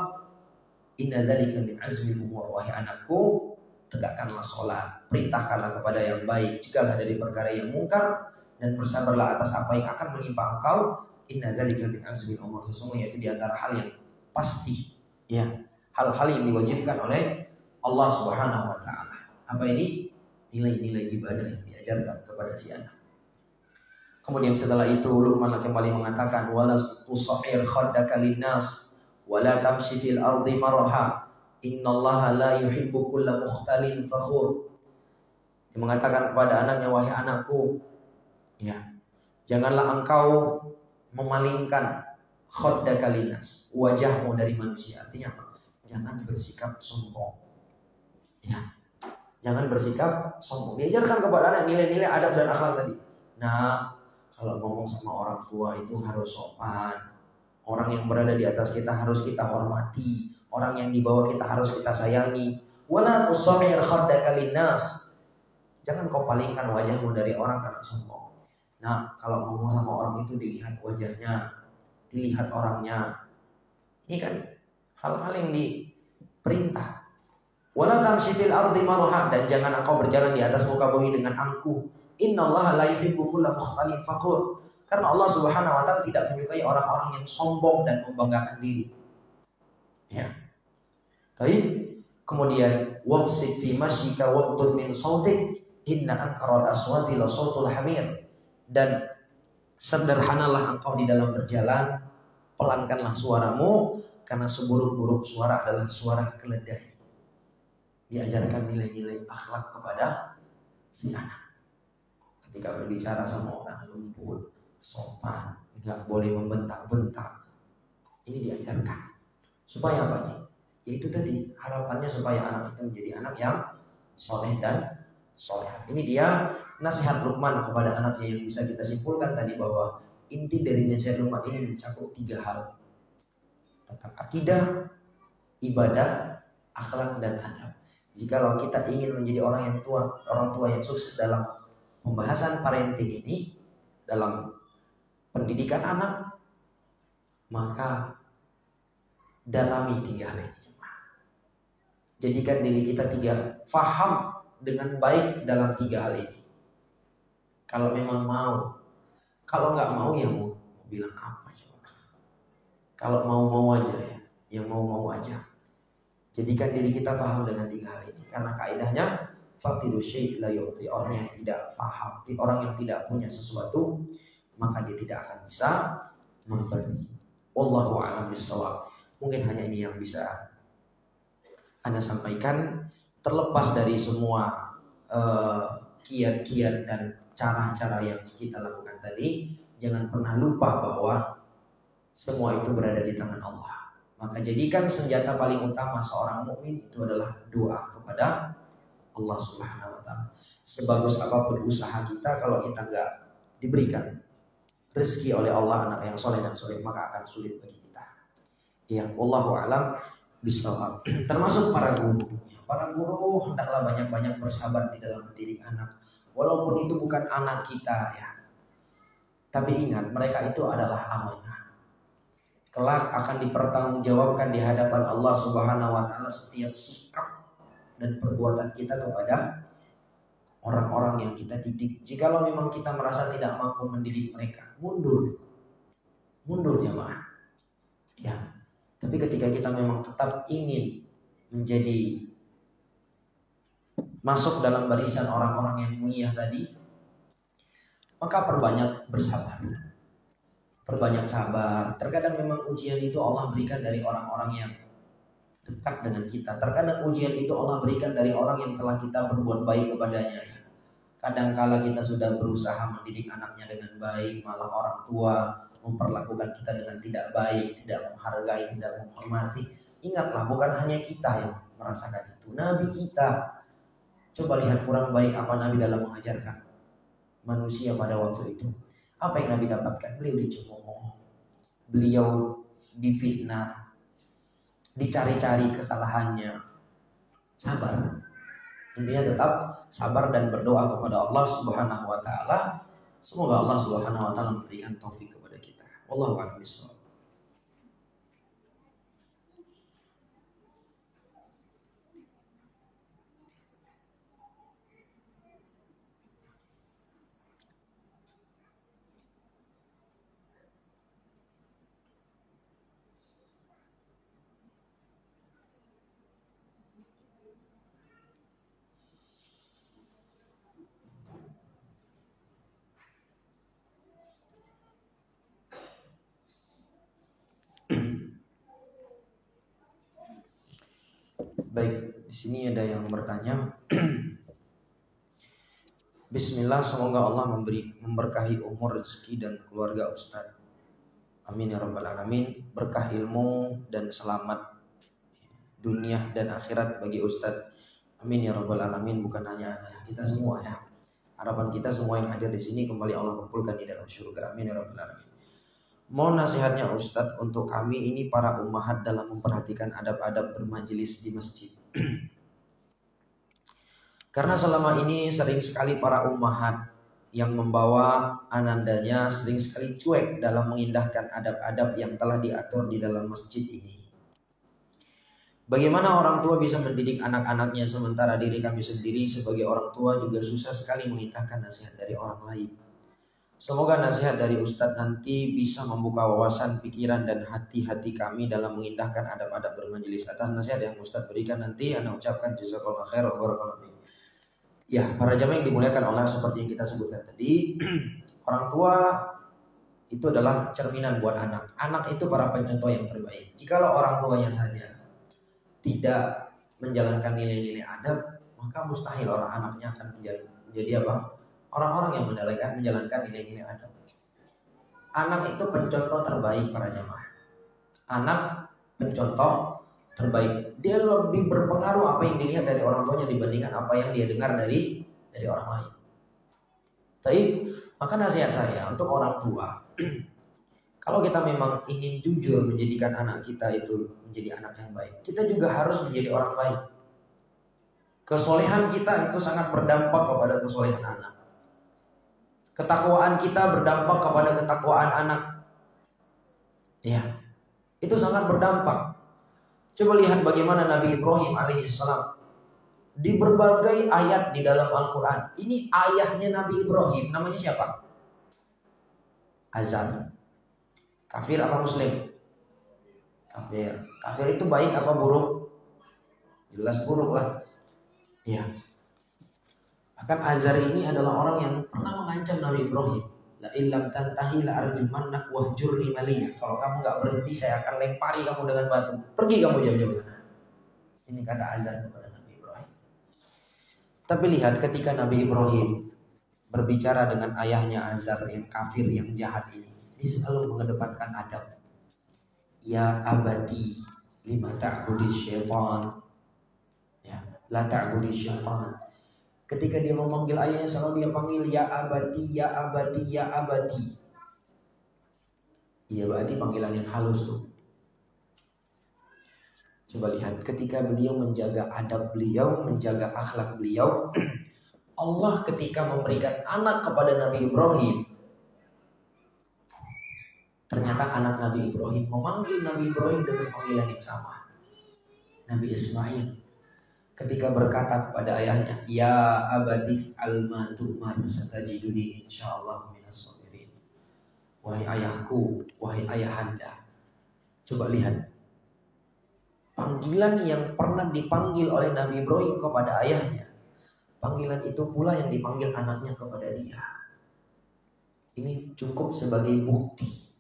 Inna dzalika min azmil umur. Wahai anakku, tegakkanlah sholat, perintahkanlah kepada yang baik, cegahlah dari perkara yang mungkar, dan bersabarlah atas apa yang akan menimpa engkau. Inna dzalika min azmil umur. Sesungguhnya itu di antara hal yang pasti, ya, hal-hal yang diwajibkan oleh Allah Subhanahu wa taala. Apa ini? Nilai-nilai ibadah yang diajarkan kepada si anak. Kemudian setelah itu Luqman kembali mengatakan, wala tusahhir khaddaka linnas Wala tamshi fil ardi maraha. Innallaha la yuhibbu kulla mukhtalin fakhur. Dia mengatakan kepada anaknya, wahai anakku, ya, janganlah engkau memalingkan khaddaka linnas, wajahmu dari manusia. Artinya apa? Jangan bersikap sombong. Ya, jangan bersikap sombong. Diajarkan kepada anak nilai-nilai adab dan akhlak tadi. Nah, kalau ngomong sama orang tua itu harus sopan. Orang yang berada di atas kita harus kita hormati. Orang yang di bawah kita harus kita sayangi. Wala tusahhir khaddaka linnas. Jangan kau palingkan wajahmu dari orang karena sombong. Nah, kalau ngomong sama orang itu dilihat wajahnya, dilihat orangnya. Ini kan hal-hal yang diperintah. Wala tamshi fil ardi maraha, dan jangan engkau berjalan di atas muka bumi dengan angkuh. Innallaha la yuhibbu kulla mukhtalin fakhur. Karena Allah Subhanahu wa taala tidak menyukai orang-orang yang sombong dan membanggakan diri. Ya. Baik. Kemudian waqsid fi mashyika waqtud min sautik inna ankaral aswati la sautul hamir. Dan sederhanalah engkau di dalam berjalan, pelankanlah suaramu, karena seburuk-buruk suara adalah suara keledai. Diajarkan nilai-nilai akhlak kepada si anak. Ketika berbicara sama orang, lembut, sopan, tidak boleh membentak-bentak. Ini diajarkan. Supaya apa nih? Yaitu tadi harapannya supaya anak itu menjadi anak yang soleh dan soleh. Ini dia nasihat Luqman kepada anaknya, yang bisa kita simpulkan tadi bahwa inti dari nasihat Luqman ini mencakup 3 hal. Tentang akidah, ibadah, akhlak dan adab. Jikalau kita ingin menjadi orang tua yang sukses dalam pembahasan parenting ini, dalam pendidikan anak, maka dalami 3 hal ini. Jadikan diri kita faham dengan baik dalam 3 hal ini. Kalau memang mau, kalau nggak mau ya mau bilang apa coba. Kalau mau aja ya, yang mau aja. Jadikan diri kita paham dengan 3 hal ini. Karena kaidahnya faqidu syai' la yu'ti. Orang yang tidak paham, orang yang tidak punya sesuatu, maka dia tidak akan bisa memberi. Wallahu a'lam bishawab. Mungkin hanya ini yang bisa Anda sampaikan, terlepas dari semua kiat-kiat dan cara-cara yang kita lakukan tadi. Jangan pernah lupa bahwa semua itu berada di tangan Allah. Maka jadikan senjata paling utama seorang mukmin itu adalah doa kepada Allah Subhanahu wa taala. Sebagus apapun usaha kita, kalau kita nggak diberikan rezeki oleh Allah anak yang soleh dan soleh, maka akan sulit bagi kita. Ya, wallahu a'lam bishawab. Termasuk para guru. Para guru hendaklah banyak-banyak bersabar di dalam mendidik anak. Walaupun itu bukan anak kita ya. Tapi ingat, mereka itu adalah amanah. Kelak akan dipertanggungjawabkan di hadapan Allah Subhanahu wa taala setiap sikap dan perbuatan kita kepada orang-orang yang kita didik. Jikalau memang kita merasa tidak mampu mendidik mereka, mundur jemaah. Ya. Tapi ketika kita memang tetap ingin menjadi masuk dalam barisan orang-orang yang mulia tadi, maka perbanyak bersabar. Perbanyak sabar. Terkadang memang ujian itu Allah berikan dari orang-orang yang dekat dengan kita. Terkadang ujian itu Allah berikan dari orang yang telah kita berbuat baik kepadanya. Kadangkala kita sudah berusaha mendidik anaknya dengan baik, malah orang tua memperlakukan kita dengan tidak baik, tidak menghargai, tidak menghormati. Ingatlah, bukan hanya kita yang merasakan itu. Nabi kita, coba lihat kurang baik apa Nabi dalam mengajarkan manusia pada waktu itu. Apa yang Nabi dapatkan? Beliau dicemooh, beliau difitnah, dicari-cari kesalahannya. Sabar. Intinya tetap sabar dan berdoa kepada Allah Subhanahu wa taala. Semoga Allah Subhanahu wa taala memberikan taufik kepada kita. Wallahu a'lam bishawab. Baik, di sini ada yang bertanya. Bismillah, semoga Allah memberkahi umur, rezeki dan keluarga Ustadz. Amin ya rabbal alamin. Berkah ilmu dan selamat dunia dan akhirat bagi Ustadz. Amin ya rabbal alamin. Bukan hanya kita semua ya. Harapan kita semua yang hadir di sini kembali Allah kumpulkan di dalam surga. Amin ya rabbal alamin. Mohon nasihatnya Ustadz untuk kami ini para ummahat dalam memperhatikan adab-adab bermajelis di masjid. Karena selama ini sering sekali para ummahat yang membawa anandanya sering sekali cuek dalam mengindahkan adab-adab yang telah diatur di dalam masjid ini. Bagaimana orang tua bisa mendidik anak-anaknya sementara diri kami sendiri sebagai orang tua juga susah sekali mengindahkan nasihat dari orang lain. Semoga nasihat dari Ustadz nanti bisa membuka wawasan pikiran dan hati-hati kami dalam mengindahkan adab-adab bermajelis. Atas nasihat yang Ustadz berikan nanti, Anda ucapkan jazakallahu khair wa barakallahu fiik. Ya, para jamaah yang dimuliakan Allah, seperti yang kita sebutkan tadi, orang tua itu adalah cerminan buat anak. Anak itu para pencontoh yang terbaik. Jikalau orang tuanya saja tidak menjalankan nilai-nilai adab, maka mustahil orang anaknya akan menjadi apa? Orang-orang yang menjalankan nilai-nilai adab. Anak itu pencontoh terbaik para jamaah. Anak pencontoh terbaik. Dia lebih berpengaruh apa yang dilihat dari orang tuanya dibandingkan apa yang dia dengar dari orang lain. Tapi maka nasihat saya untuk orang tua, kalau kita memang ingin jujur menjadikan anak kita itu menjadi anak yang baik, kita juga harus menjadi orang baik. Kesolehan kita itu sangat berdampak kepada kesolehan anak. Ketakwaan kita berdampak kepada ketakwaan anak. Ya, itu sangat berdampak. Coba lihat bagaimana Nabi Ibrahim alaihissalam di berbagai ayat di dalam Al-Quran. Ini ayahnya Nabi Ibrahim, namanya siapa? Azar. Kafir apa muslim? Kafir. Kafir itu baik apa buruk? Jelas buruk lah. Ya. Bahkan Azar ini adalah orang yang pernah mengancam Nabi Ibrahim. La illam tantahi la arjumannak wahjurni maliyah. Kalau kamu nggak berhenti, saya akan lempari kamu dengan batu. Pergi kamu jauh-jauh sana. Ini kata Azar kepada Nabi Ibrahim. Tapi lihat ketika Nabi Ibrahim berbicara dengan ayahnya Azar yang kafir, yang jahat ini, dia selalu mengedepankan adab. Ya abadi lima ta'budi syaitan. Ya, la ta'budi syaitan. Ketika dia memanggil ayahnya selalu dia panggil ya abadi, ya abadi, ya abadi. Ya berarti panggilan yang halus tuh. Coba lihat ketika beliau menjaga adab beliau, menjaga akhlak beliau, Allah ketika memberikan anak kepada Nabi Ibrahim, ternyata anak Nabi Ibrahim memanggil Nabi Ibrahim dengan panggilan yang sama. Nabi Ismail ketika berkata kepada ayahnya, ya abadi alma tu'mar satajiduni insyaallah minas sabirin. Wahai ayahku, wahai ayahanda. Coba lihat panggilan yang pernah dipanggil oleh Nabi Ibrahim kepada ayahnya, panggilan itu pula yang dipanggil anaknya kepada dia. Ini cukup sebagai bukti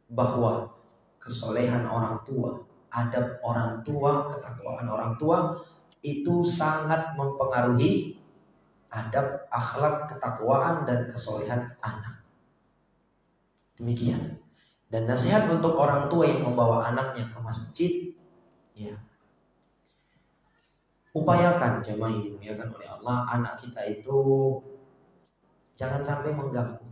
bahwa kesolehan orang tua, adab orang tua, ketakwaan orang tua itu sangat mempengaruhi adab, akhlak, ketakwaan dan kesolehan anak. Demikian. Dan nasihat untuk orang tua yang membawa anaknya ke masjid, ya, upayakan jamaah yang dimuliakan oleh Allah, anak kita itu jangan sampai mengganggu.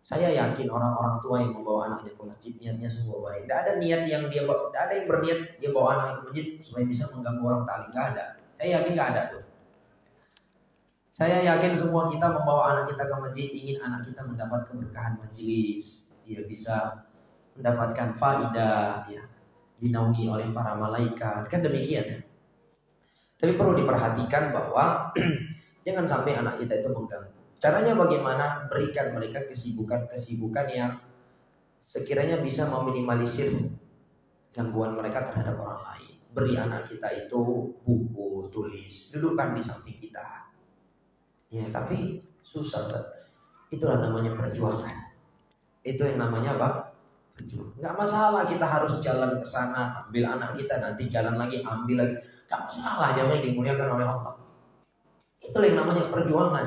Saya yakin orang-orang tua yang membawa anaknya ke masjid niatnya semua baik. Tidak ada niat yang tidak ada yang berniat dia bawa anaknya ke masjid supaya bisa mengganggu orang taklim. Tidak ada. Saya yakin tidak ada tuh. Saya yakin semua kita membawa anak kita ke masjid ingin anak kita mendapat keberkahan majelis. Dia bisa mendapatkan faidah, ya, dinaungi oleh para malaikat. Kan demikian ya. Tapi perlu diperhatikan bahwa jangan sampai anak kita itu mengganggu. Caranya bagaimana? Berikan mereka kesibukan-kesibukan yang sekiranya bisa meminimalisir gangguan mereka terhadap orang lain. Beri anak kita itu buku, tulis, dudukkan di samping kita. Ya, tapi susah. Itulah namanya perjuangan. Itu yang namanya apa? berjuang. Nggak masalah kita harus jalan ke sana, ambil anak kita, nanti jalan lagi, ambil lagi. Nggak masalah, jamaah yang dimuliakan oleh Allah. Itu yang namanya perjuangan.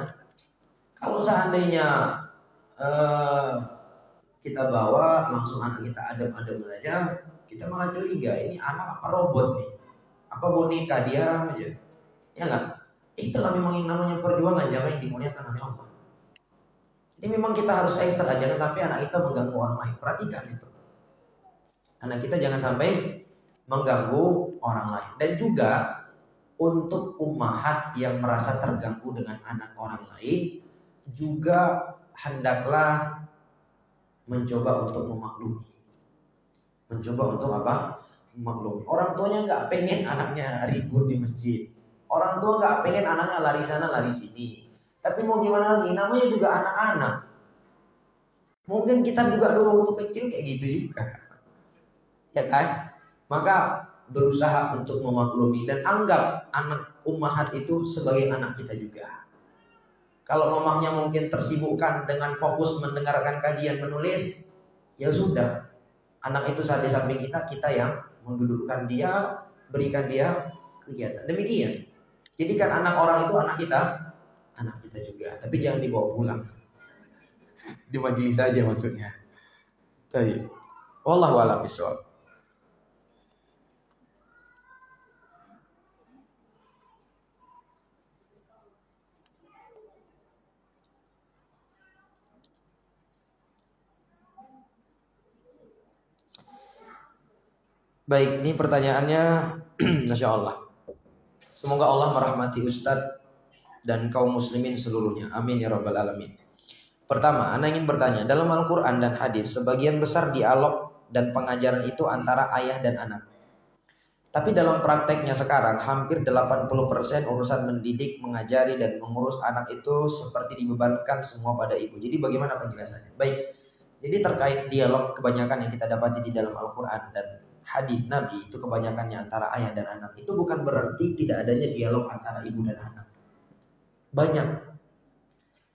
Kalau seandainya kita bawa langsung anak kita adem-adem aja, kita malah curiga, ini anak apa robot nih? Apa boneka dia aja? Ya nggak? Itulah memang yang namanya perjuangan, jamaah yang dimuliakan oleh Allah. Jadi memang kita harus ekstra, jangan sampai anak kita mengganggu orang lain. Perhatikan itu. Anak kita jangan sampai mengganggu orang lain. Dan juga untuk ummahat yang merasa terganggu dengan anak orang lain, juga hendaklah mencoba untuk memaklumi. Mencoba untuk apa? Memaklumi. Orang tuanya nggak pengen anaknya ribut di masjid. Orang tua nggak pengen anaknya lari sana lari sini. Tapi mau gimana lagi? Namanya juga anak-anak. Mungkin kita juga dulu waktu kecil kayak gitu juga. Ya kan? Maka berusaha untuk memaklumi dan anggap anak ummahat itu sebagai anak kita juga. Kalau mamahnya mungkin tersibukkan dengan fokus mendengarkan kajian menulis, ya sudah. Anak itu saat di samping kita, kita yang mendudukkan dia, berikan dia kegiatan. Demikian. Jadikan anak orang itu anak kita juga. Tapi jangan dibawa pulang. Di majelis saja maksudnya. Baik. Wallahu a'lam bishawab. Baik, ini pertanyaannya Masya Allah. Semoga Allah merahmati Ustadz dan kaum muslimin seluruhnya. Amin ya rabbal alamin. Pertama, Anda ingin bertanya, dalam Al-Quran dan hadis, sebagian besar dialog dan pengajaran itu antara ayah dan anak. Tapi dalam prakteknya sekarang, hampir 80% urusan mendidik, mengajari, dan mengurus anak itu seperti dibebankan semua pada ibu. Jadi bagaimana penjelasannya? Baik, jadi terkait dialog kebanyakan yang kita dapati di dalam Al-Quran dan hadis Nabi, itu kebanyakannya antara ayah dan anak. Itu bukan berarti tidak adanya dialog antara ibu dan anak. Banyak.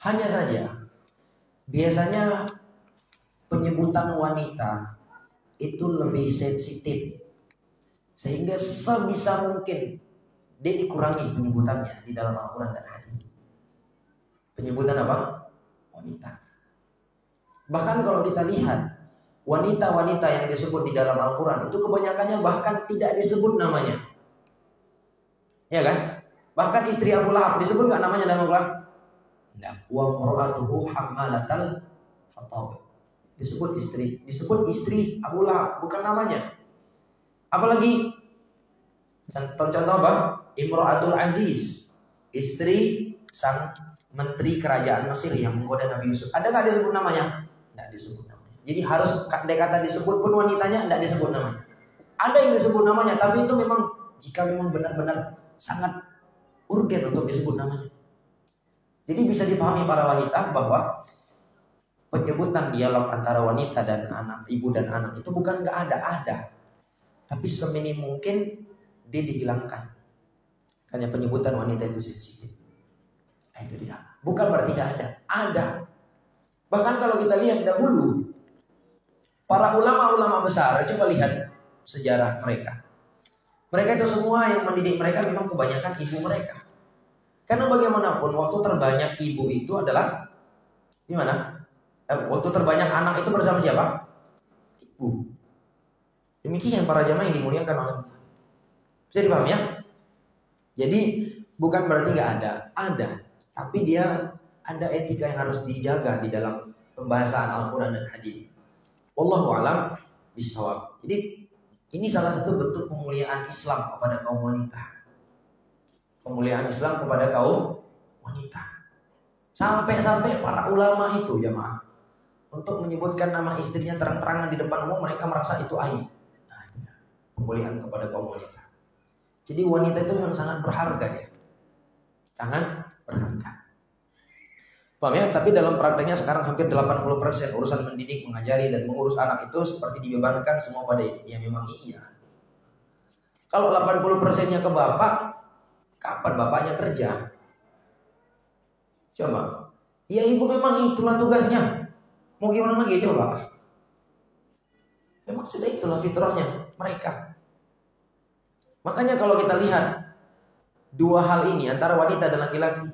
Hanya saja biasanya penyebutan wanita itu lebih sensitif, sehingga sebisa mungkin dia dikurangi penyebutannya di dalam Al-Quran dan hadis. Penyebutan apa? Wanita. Bahkan kalau kita lihat wanita-wanita yang disebut di dalam Al-Quran itu kebanyakannya bahkan tidak disebut namanya. Ya kan? Bahkan istri Abu Lahab disebut nggak namanya dalam Al-Quran? Tidak. Wa mar'atuhu hammalatal hatab. Disebut istri Abu Lahab, bukan namanya. Apalagi contoh apa? Imra'atul Aziz, istri sang menteri kerajaan Mesir yang menggoda Nabi Yusuf. Ada nggak disebut namanya? Tidak disebut namanya. Jadi harus kata disebut pun wanitanya tidak disebut namanya. Ada yang disebut namanya, tapi itu memang jika memang benar-benar sangat urgen untuk disebut namanya. Jadi bisa dipahami para wanita bahwa penyebutan dialog antara wanita dan anak, ibu dan anak itu bukan nggak ada. Tapi seminim mungkin dia dihilangkan. Hanya penyebutan wanita itu sensitif. Nah, itu dia. Bukan berarti nggak ada. Ada. Bahkan kalau kita lihat dahulu, para ulama-ulama besar, coba lihat sejarah mereka. Mereka itu semua yang mendidik mereka memang kebanyakan ibu mereka. Karena bagaimanapun waktu terbanyak ibu itu adalah di mana? Waktu terbanyak anak itu bersama siapa? Ibu. Demikian para jamaah yang dimuliakan oleh Allah. Bisa dipahami ya? Jadi bukan berarti nggak ada. Tapi dia ada etika yang harus dijaga di dalam pembahasan Al-Quran dan hadis. Wallahu a'lam bishawab. Jadi ini salah satu bentuk pemuliaan Islam kepada kaum wanita. Pemuliaan Islam kepada kaum wanita. Sampai-sampai para ulama itu jamaah untuk menyebutkan nama istrinya terang-terangan di depan umum, mereka merasa itu aib. Nah, pemuliaan kepada kaum wanita. Jadi wanita itu memang sangat berharga dia. Sangat berharga. Paham ya? Tapi dalam prakteknya sekarang hampir 80% urusan mendidik, mengajari, dan mengurus anak itu seperti dibebankan semua pada ibu. Ya memang iya. Kalau 80%-nya ke bapak, kapan bapaknya kerja? Coba. Ya ibu memang itulah tugasnya. Mau gimana lagi coba? Memang sudah itulah fitrahnya mereka. Makanya kalau kita lihat dua hal ini antara wanita dan laki-laki,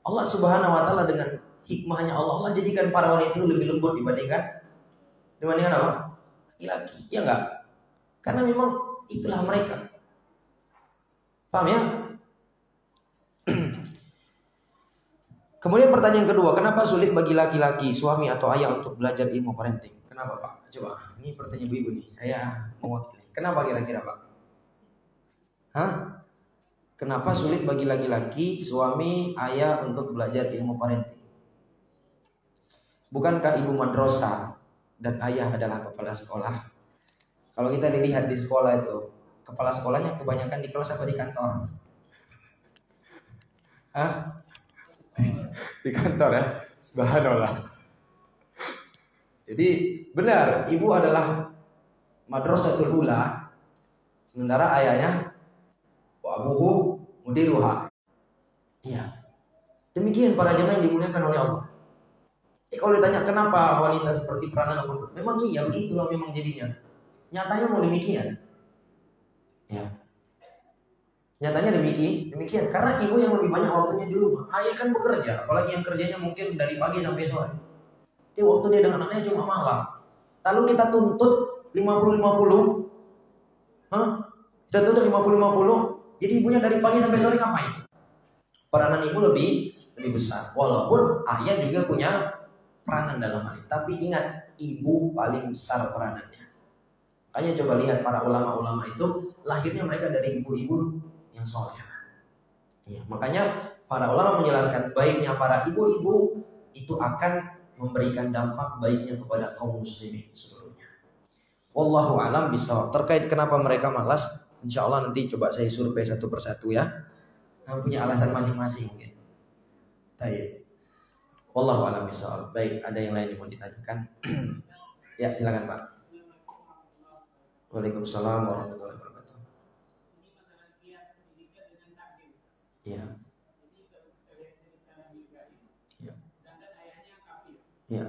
Allah Subhanahu wa taala dengan hikmahnya Allah jadikan para wanita itu lebih lembut dibandingkan apa? Laki-laki. Ya enggak? Karena memang itulah mereka. Paham ya? Kemudian pertanyaan kedua, kenapa sulit bagi laki-laki, suami atau ayah untuk belajar ilmu parenting? Kenapa Pak? Coba, ini pertanyaan ibu nih. Saya mewakili. Kenapa kira-kira Pak? Hah? Kenapa sulit bagi laki-laki, suami, ayah untuk belajar ilmu parenting? Bukankah ibu madrasah dan ayah adalah kepala sekolah? Kalau kita dilihat di sekolah itu, kepala sekolahnya kebanyakan di kelas apa di kantor? Hah? Di kantor ya? Subhanallah. Jadi benar, ibu adalah madrasatul ula, sementara ayahnya wa abuhu mudiruha. Iya. Demikian para jemaah yang dimuliakan oleh Allah. Kalau ditanya kenapa wanita seperti peranan, memang iya, begitulah memang jadinya. Nyatanya mau demikian. Ya. Nyatanya demikian. Karena ibu yang lebih banyak waktunya di rumah. Ayah kan bekerja, apalagi yang kerjanya mungkin dari pagi sampai sore. Dia waktu dia dengan anaknya cuma malam. Lalu kita tuntut 50-50. Kita tuntut 50-50. Jadi ibunya dari pagi sampai sore ngapain? Peranan ibu lebih besar. Walaupun ayah juga punya peranan dalam hal ini. Tapi ingat, ibu paling besar peranannya. Makanya coba lihat para ulama-ulama itu, lahirnya mereka dari ibu-ibu yang soleh. Ya, makanya para ulama menjelaskan baiknya para ibu-ibu itu akan memberikan dampak baiknya kepada kaum muslimin seluruhnya. Wallahu a'lam bishawab. Terkait kenapa mereka malas, insya Allah nanti coba saya survei satu persatu ya. Yang punya alasan masing-masing mungkin. Baik. Wallahu a'lam bishawab. Baik, ada yang lain yang mau ditanyakan? Ya, silakan Pak. Waalaikumsalam warahmatullahi wabarakatuh. Iya. Iya. Iya.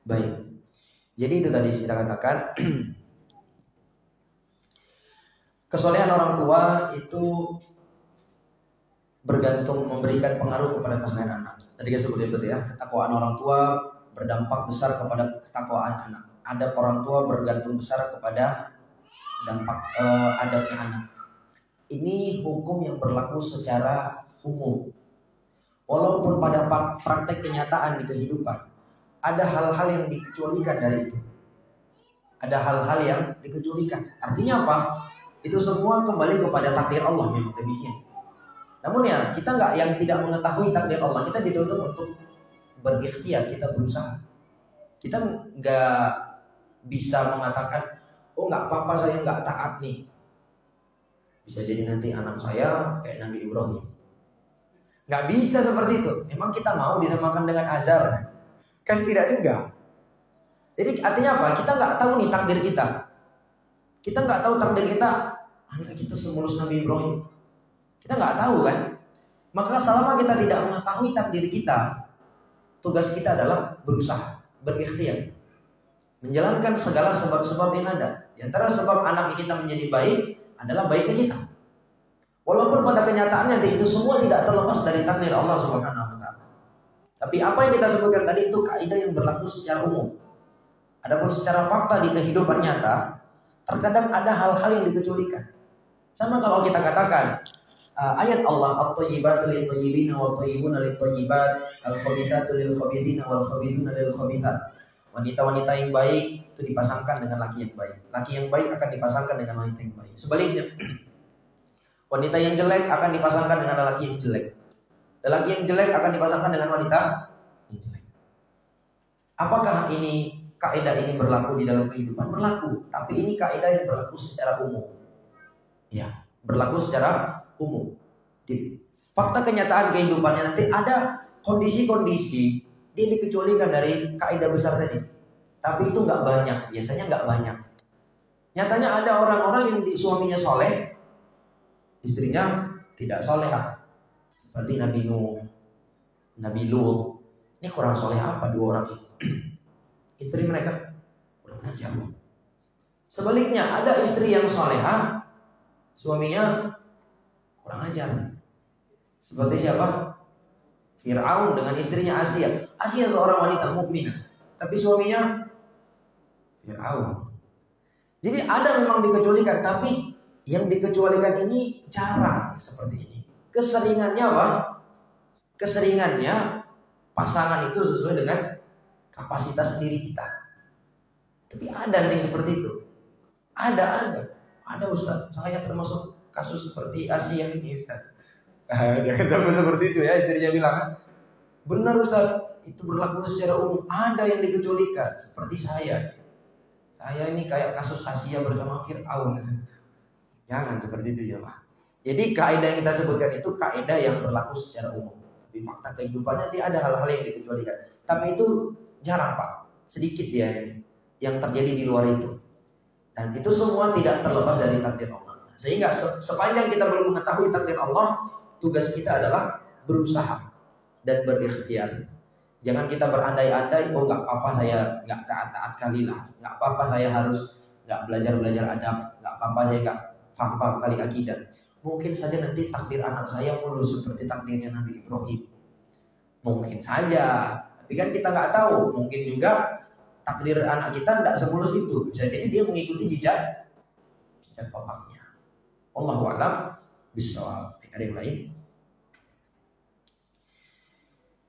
Baik. Jadi itu tadi kita katakan kesolehan orang tua itu bergantung memberikan pengaruh kepada kesolehan anak. Tadi kita sebut itu ya, ketakwaan orang tua berdampak besar kepada ketakwaan anak. Adab orang tua bergantung besar kepada dampak adabnya anak. Ini hukum yang berlaku secara umum. Walaupun pada praktek kenyataan di kehidupan ada hal-hal yang dikecualikan dari itu. Ada hal-hal yang dikecualikan. Artinya apa? Itu semua kembali kepada takdir Allah, memang demikian. Namun ya, kita yang tidak mengetahui takdir Allah, kita dituntut untuk berikhtiar, kita berusaha. Kita nggak bisa mengatakan, oh nggak apa-apa saya nggak taat nih. Bisa jadi nanti anak saya kayak Nabi Ibrahim. Nggak bisa seperti itu. Memang kita mau disamakan dengan Azar? Kan tidak juga. Jadi artinya apa? Kita nggak tahu nih takdir kita. Kita nggak tahu takdir kita, anak kita semulus Nabi Ibrahim. Kita nggak tahu kan? Maka selama kita tidak mengetahui takdir kita, tugas kita adalah berusaha, berikhtiar, menjalankan segala sebab-sebab yang ada. Di antara sebab anak kita menjadi baik adalah baiknya kita. Walaupun pada kenyataannya itu semua tidak terlepas dari takdir Allah Subhanahu wa taala. Tapi apa yang kita sebutkan tadi itu kaidah yang berlaku secara umum. Adapun secara fakta di kehidupan nyata, terkadang ada hal-hal yang dikecualikan. Sama kalau kita katakan ayat Allah at-thayyibatu lit-thayyibina wat-thayyibuna lit-thayyibat, al-khabithatu lil-khabithina wal-khabithuna lil-khabithat. Wanita-wanita yang baik itu dipasangkan dengan laki yang baik. Laki yang baik akan dipasangkan dengan wanita yang baik. Sebaliknya, wanita yang jelek akan dipasangkan dengan lelaki yang jelek. Lelaki yang jelek akan dipasangkan dengan wanita yang jelek. Apakah ini kaidah ini berlaku di dalam kehidupan? Berlaku, tapi ini kaidah yang berlaku secara umum. Ya, berlaku secara umum. Di fakta kenyataan kehidupannya nanti ada kondisi-kondisi dia dikecualikan dari kaidah besar tadi. Tapi itu nggak banyak, biasanya nggak banyak. Nyatanya ada orang-orang yang suaminya soleh, istrinya tidak solehah. Seperti Nabi Nuh, Nabi Lut, Ini kurang soleh apa dua orang ini? Istri mereka kurang ajar. Sebaliknya ada istri yang solehah, suaminya kurang ajar. Seperti siapa? Fir'aun dengan istrinya Asia. Asia seorang wanita mukminah, tapi suaminya Fir'aun. Jadi ada memang dikecualikan, tapi yang dikecualikan ini jarang seperti ini. Keseringannya apa? Keseringannya pasangan itu sesuai dengan kapasitas diri kita. Tapi ada nih seperti itu. Ada Ustaz. Saya termasuk kasus seperti Asia ini Ustaz. Jangan sampai seperti itu ya, istrinya bilang. Benar Ustaz, itu berlaku secara umum. Ada yang dikecualikan seperti saya. Saya ini kayak kasus Asia bersama Fir'aun. Jangan seperti itu ya Pak. Jadi kaidah yang kita sebutkan itu kaidah yang berlaku secara umum. Tapi fakta kehidupannya tidak ada hal-hal yang dikecualikan. Tapi itu jarang Pak, sedikit ya yang terjadi di luar itu. Dan itu semua tidak terlepas dari takdir Allah. Sehingga sepanjang kita belum mengetahui takdir Allah, tugas kita adalah berusaha dan berikhtiar. Jangan kita berandai-andai, oh nggak apa-apa saya nggak taat kali lah, nggak apa-apa saya harus nggak belajar adab, nggak apa-apa saya nggak paham kali akidah. Mungkin saja nanti takdir anak saya mulus seperti takdirnya Nabi Ibrahim. Mungkin saja, tapi kan kita nggak tahu. Mungkin juga takdir anak kita tidak semulus itu. Bisa jadi dia mengikuti jejak bapaknya. Allahu a'lam bishawab. Ada yang lain?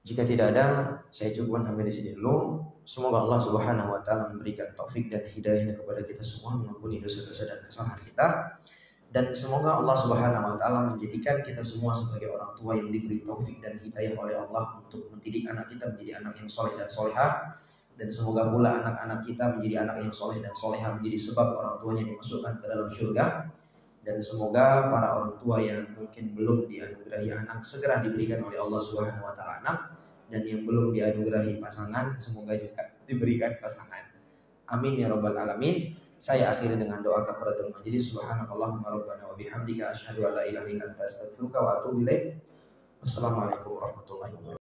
Jika tidak ada, saya cukupkan sampai di sini dulu. Semoga Allah Subhanahu wa taala memberikan taufik dan hidayahnya kepada kita semua, mengampuni dosa-dosa dan kesalahan kita. Dan semoga Allah Subhanahu wa taala menjadikan kita semua sebagai orang tua yang diberi taufik dan hidayah oleh Allah untuk mendidik anak kita menjadi anak yang soleh dan solehah. Dan semoga pula anak-anak kita menjadi anak yang soleh dan solehah, menjadi sebab orang tuanya dimasukkan ke dalam surga. Dan semoga para orang tua yang mungkin belum dianugerahi anak segera diberikan oleh Allah Subhanahu wa taala anak, dan yang belum dianugerahi pasangan semoga juga diberikan pasangan. Amin ya rabbal alamin. Saya akhiri dengan doa kafaratul majlis. Subhanakallahumma rabbana wa bihamdika asyhadu an la ilaha illa anta astaghfiruka wa atubu ilaik. Wassalamualaikum warahmatullahi wabarakatuh.